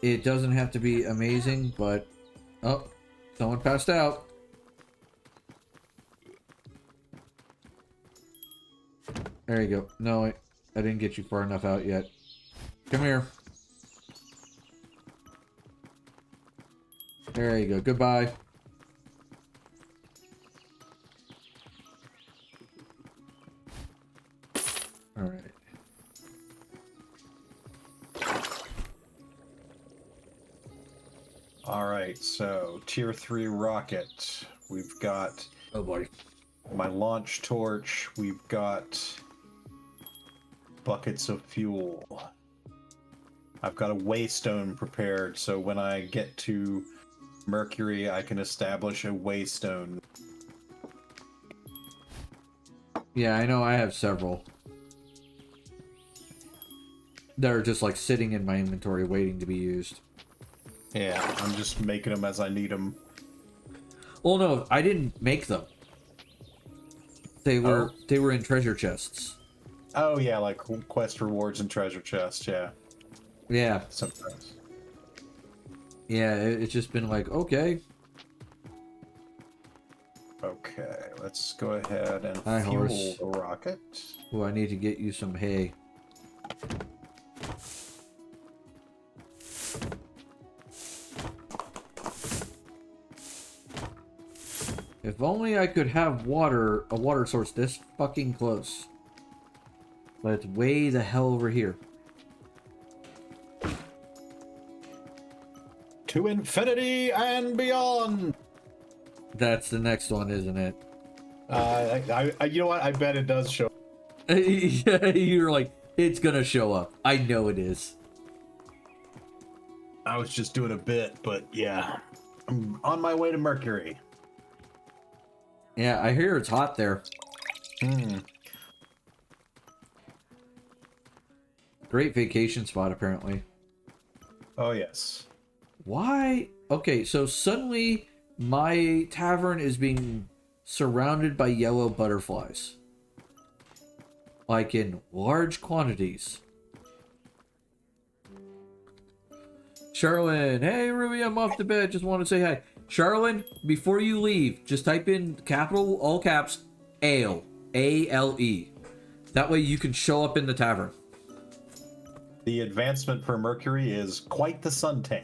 it doesn't have to be amazing, but... Oh, someone passed out. There you go. No, I didn't get you far enough out yet. Come here. There you go. Goodbye. All right. All right, so tier 3 rocket. We've got Oh boy. my launch torch. We've got buckets of fuel. I've got a waystone prepared, so when I get to Mercury, I can establish a waystone. Yeah, I know I have several. They're just like sitting in my inventory waiting to be used. Yeah, I'm just making them as I need them. Well, no, I didn't make them. They were in treasure chests. Oh yeah, like quest rewards and treasure chests. Yeah. Yeah. Sometimes. Yeah, it's just been like, okay. Okay, let's go ahead and Hi, fuel horse. the rocket. Oh, I need to get you some hay. If only I could have water, a water source this fucking close. But it's way the hell over here. To infinity and beyond. That's the next one, isn't it? You know what? I bet it does show. Yeah, you're like, it's gonna show up. I know it is. I was just doing a bit, but yeah. I'm on my way to Mercury. Yeah, I hear it's hot there. Great vacation spot, apparently. Oh, yes. Why? Okay, so suddenly my tavern is being surrounded by yellow butterflies. Like in large quantities. Charlene, hey Ruby, I'm off to bed. Just want to say hi. Charlene, before you leave, just type in capital, all caps, ale. A-L-E. That way you can show up in the tavern. The advancement for Mercury is quite the suntan.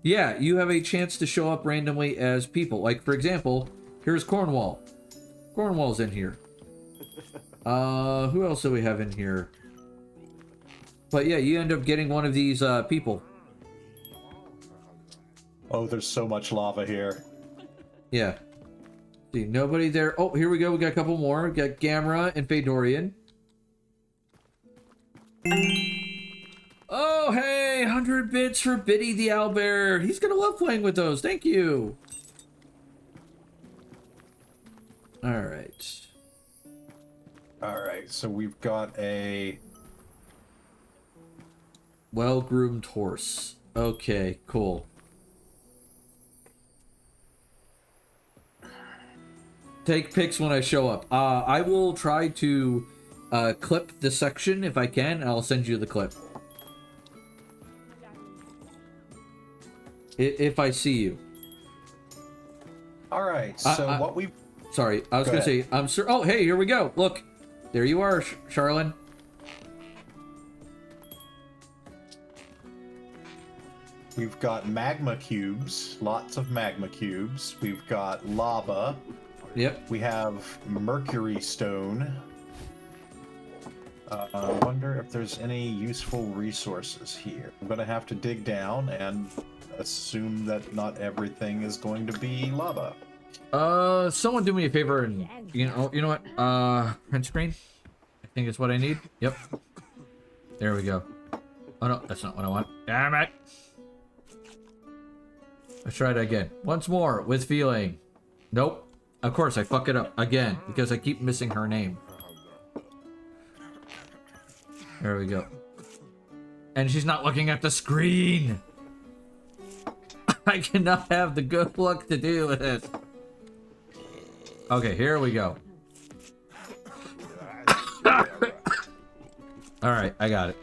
Yeah, you have a chance to show up randomly as people. Like, for example, here's Cornwall. Cornwall's in here. Who else do we have in here? But yeah, you end up getting one of these people. Oh, there's so much lava here. Yeah. See, nobody there. Oh, here we go. We got a couple more. We got Gamera and Fedorian. Oh, hey, 100 bits for Biddy the Owlbear. He's gonna love playing with those. Thank you. All right. All right, so we've got a Well-groomed horse. Okay, cool. Take pics when I show up. I will try to clip the section if I can, and I'll send you the clip. If I see you. All right, so what we Sorry, I was Go gonna ahead. say, I'm sure. Oh, hey, here we go. Look, there you are, Charlene. we've got magma cubes, lots of magma cubes. We've got lava. Yep. We have mercury stone. I wonder if there's any useful resources here. I'm gonna have to dig down and assume that not everything is going to be lava. Someone do me a favor and you know what? Print screen. I think it's what I need. Yep. There we go. Oh no, that's not what I want. Damn it. Let's try it again. Once more with feeling. Nope. Of course I fuck it up again because I keep missing her name. There we go. And she's not looking at the screen. I cannot have the good luck to do with it. Okay, here we go. Alright, I got it.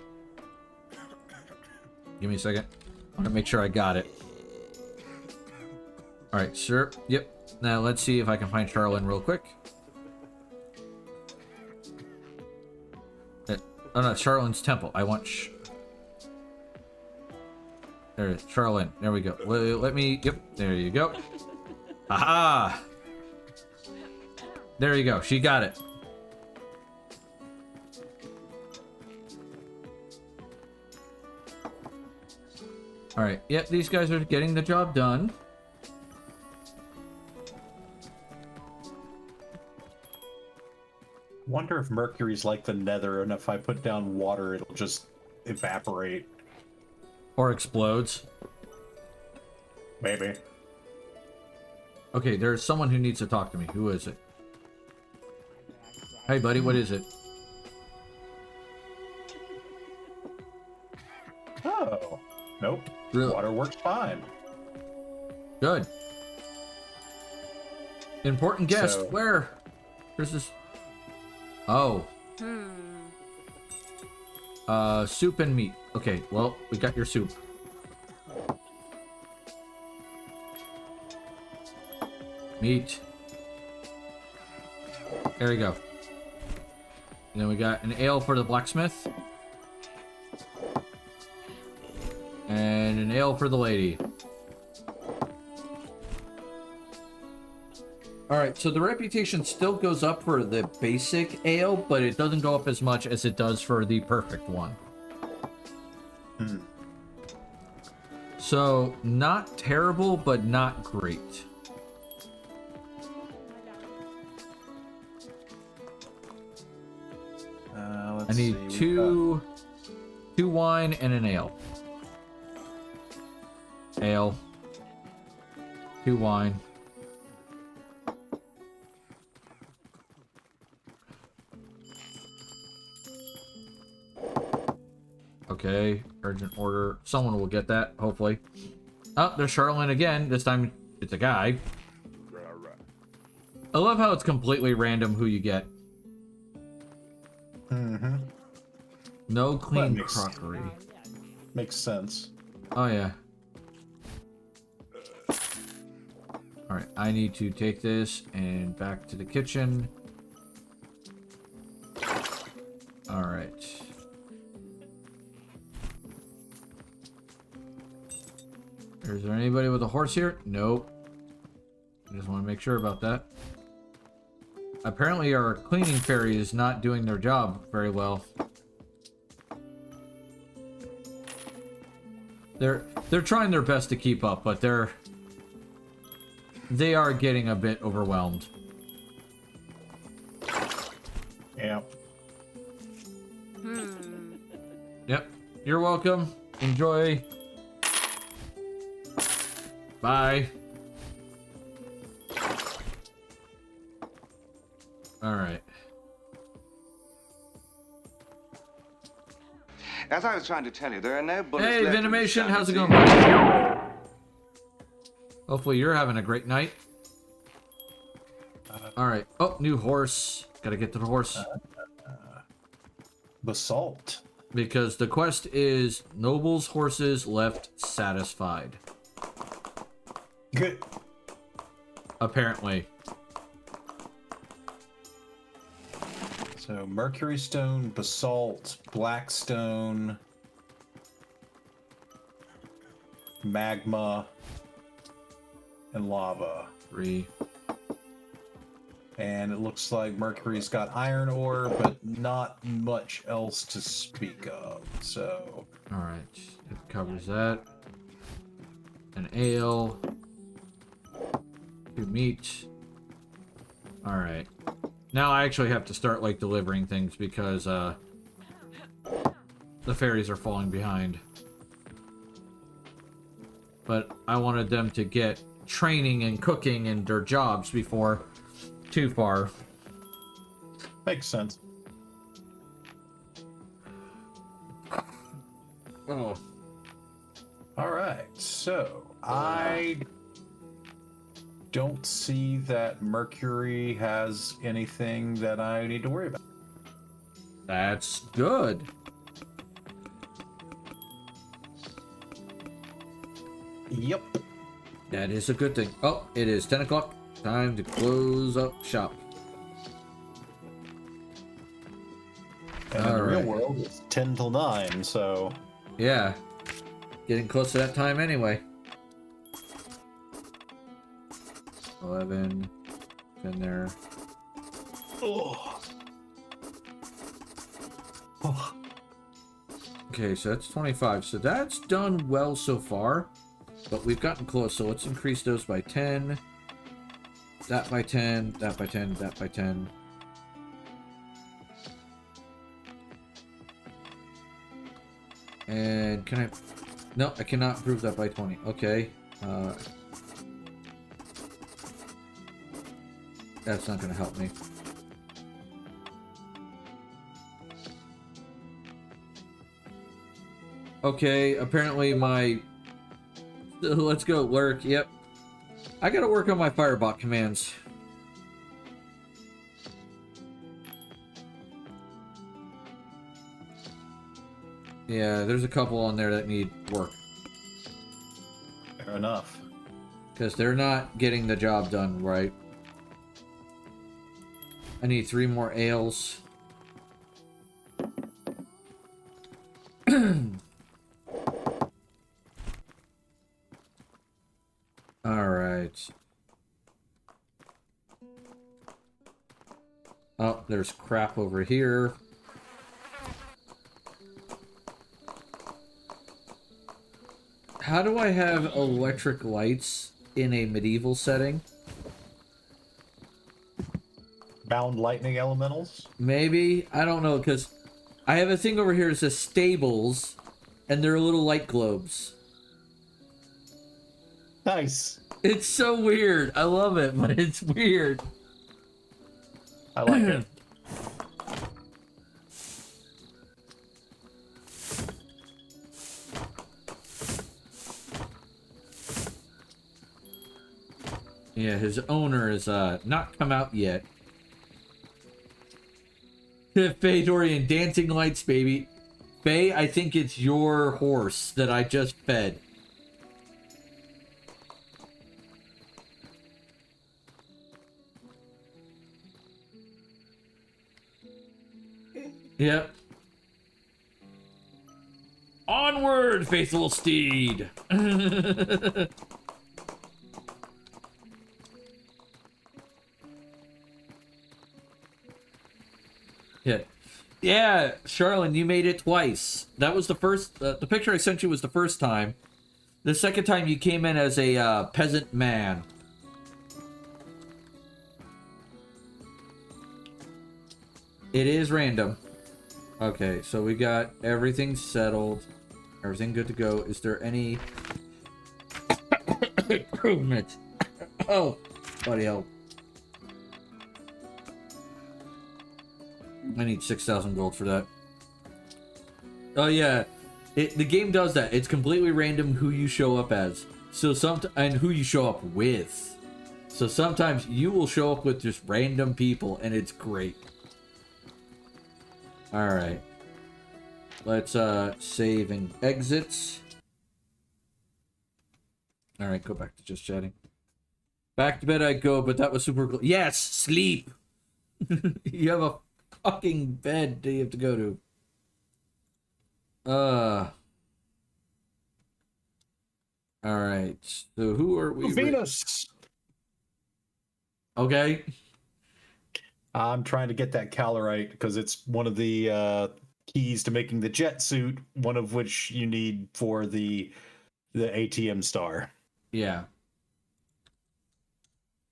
Give me a second. I want to make sure I got it. Alright, sure. Yep. Now let's see if I can find Charlene real quick. Oh no, Charlene's temple. I want there it is. Charlene. There we go. Let me... Yep. There you go. Aha! There you go. She got it. Alright. Yep, these guys are getting the job done. Wonder if mercury's like the nether, and if I put down water, it'll just evaporate. Or explodes. Maybe. Okay, there's someone who needs to talk to me. Who is it? Hey, buddy, what is it? Oh. Nope. Really? Water works fine. Good. Important guest. So- Where? Where's this? Oh. Soup and meat. Okay, well, we got your soup. Meat. There we go. And then we got an ale for the blacksmith. And an ale for the lady. Alright, so the reputation still goes up for the basic ale, but it doesn't go up as much as it does for the perfect one. So, not terrible, but not great. I need two wine and an ale. Ale. 2 wine. Okay, urgent order. Someone will get that, hopefully. Oh, there's Charlene again. This time it's a guy. I love how it's completely random who you get. Mm-hmm. No clean makes- crockery. Makes sense. Oh, yeah. Alright, I need to take this and back to the kitchen. Alright. Is there anybody with a horse here? Nope. I just want to make sure about that. Apparently our cleaning fairy is not doing their job very well. They're trying their best to keep up, but they are getting a bit overwhelmed. Yeah. Yep. You're welcome. Enjoy. Bye. Alright. As I was trying to tell you, there are no bullets Hey, left in the Venomation, how's it going, Shenanigans. buddy? Hopefully you're having a great night. Alright. Oh, new horse. Gotta get to the horse. Basalt. Because the quest is nobles' horses left satisfied. Good. Apparently. So mercury stone, basalt, blackstone, magma, and lava. 3. And it looks like Mercury's got iron ore, but not much else to speak of. So Alright. It covers that. An ale. 2 meat. Alright. Now I actually have to start, like, delivering things because, the fairies are falling behind. But I wanted them to get training and cooking and their jobs before too far. makes sense. Oh. All right. So I don't see that Mercury has anything that I need to worry about. That's good. Yep. That is a good thing. Oh, it is 10 o'clock. Time to close up shop. And in the real Alright. world, it's 10 till 9, so Yeah. Getting close to that time anyway. 11. In there. oh. Okay, so that's 25. So that's done well so far. But we've gotten close, so let's increase those by 10. That by 10, that by 10, that by 10. And can I... No, I cannot improve that by 20. Okay. That's not going to help me. Okay, apparently my... Let's go, work. Yep. I gotta work on my firebot commands. Yeah, there's a couple on there that need work. Fair enough. Because they're not getting the job done right. I need 3 more ales. Alright. Oh, there's crap over here. How do I have electric lights in a medieval setting? Bound lightning elementals? Maybe? I don't know, because I have a thing over here that says stables, and they're little light globes. Nice. It's so weird. I love it, but it's weird. I like it. Yeah, his owner is not come out yet. Faye Dorian, dancing lights, baby. Faye, I think it's your horse that I just fed. Yep. Onward, faithful steed. Yeah. Yeah, Charlene, you made it twice. That was the first, the picture I sent you was the first time. The second time you came in as a peasant man. It is random. Okay, so we got everything settled. Everything good to go. Is there any improvement? Oh, bloody hell. I need 6,000 gold for that. Oh yeah, the game does that. It's completely random who you show up as. And who you show up with. So sometimes you will show up with just random people, and it's great. All right, let's save and exit. All right, go back to just chatting. Back to bed I go, but that was super cool. Yes, sleep. You have a fucking bed that you have to go to. All right. So who are we? Venus. Okay. I'm trying to get that calorite because it's one of the keys to making the jet suit. One of which you need for the ATM star. Yeah.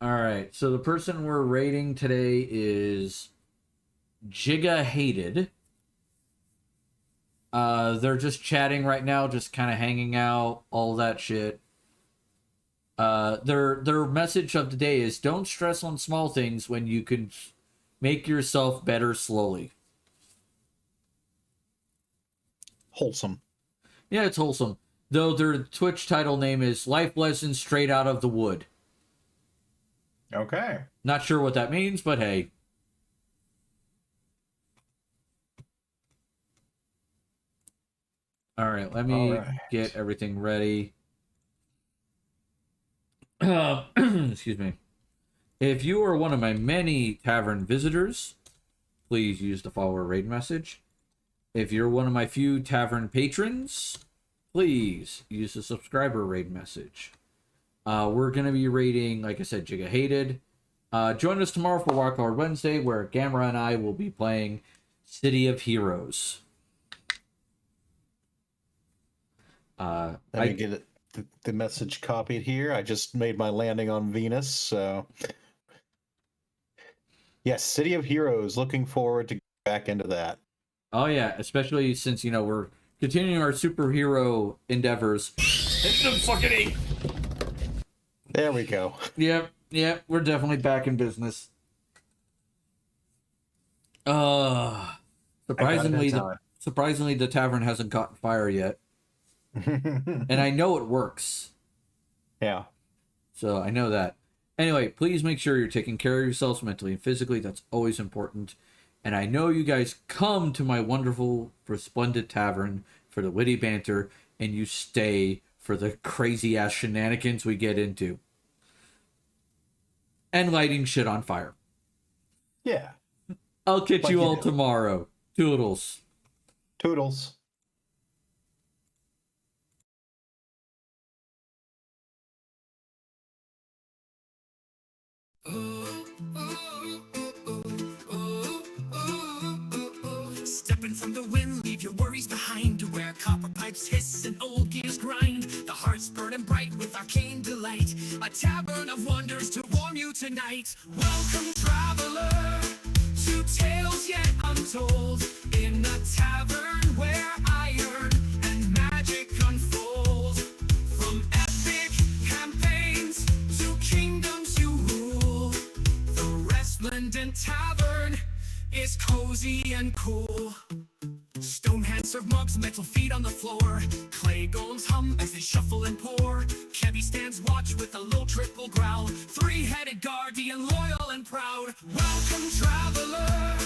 All right. So the person we're rating today is Jigga Hated. They're just chatting right now, just kind of hanging out, all that shit. Their message of the day is don't stress on small things when you can make yourself better slowly. Wholesome. Yeah, it's wholesome. Though their Twitch title name is Life Lessons Straight Out of the Wood. Okay. Not sure what that means, but hey. All right, let me get everything ready. Excuse me. If you are one of my many tavern visitors, please use the follower raid message. If you're one of my few tavern patrons, please use the subscriber raid message. We're going to be raiding, like I said, Jigga Hated. Join us tomorrow for Wildcard Wednesday, where Gamera and I will be playing City of Heroes. Let me get it, the message copied here. I just made my landing on Venus, so yes, City of Heroes. Looking forward to get back into that. Oh yeah, especially since we're continuing our superhero endeavors. There we go. Yep, we're definitely back in business. Surprisingly, the tavern hasn't caught fire yet. And I know it works. Yeah. So I know that. Anyway, please make sure you're taking care of yourselves mentally and physically. That's always important. And I know you guys come to my wonderful, resplendent tavern for the witty banter, and you stay for the crazy ass shenanigans we get into. And lighting shit on fire. Yeah. I'll catch Like you you all do. tomorrow. Toodles. Toodles. Stepping from the wind, leave your worries behind. To where copper pipes hiss and old gears grind. The hearts burning bright with arcane delight. A tavern of wonders to warm you tonight. Welcome, traveler, to tales yet untold. In a tavern where iron and magic unfold. From epic campaigns to kingdoms you rule. The Resplendent Tavern is cozy and cool. Stone hands serve mugs, metal feet on the floor. Clay golems hum as they shuffle and pour. Cabby stands watch with a low triple growl. Three-headed guardian, loyal and proud. Welcome, traveler,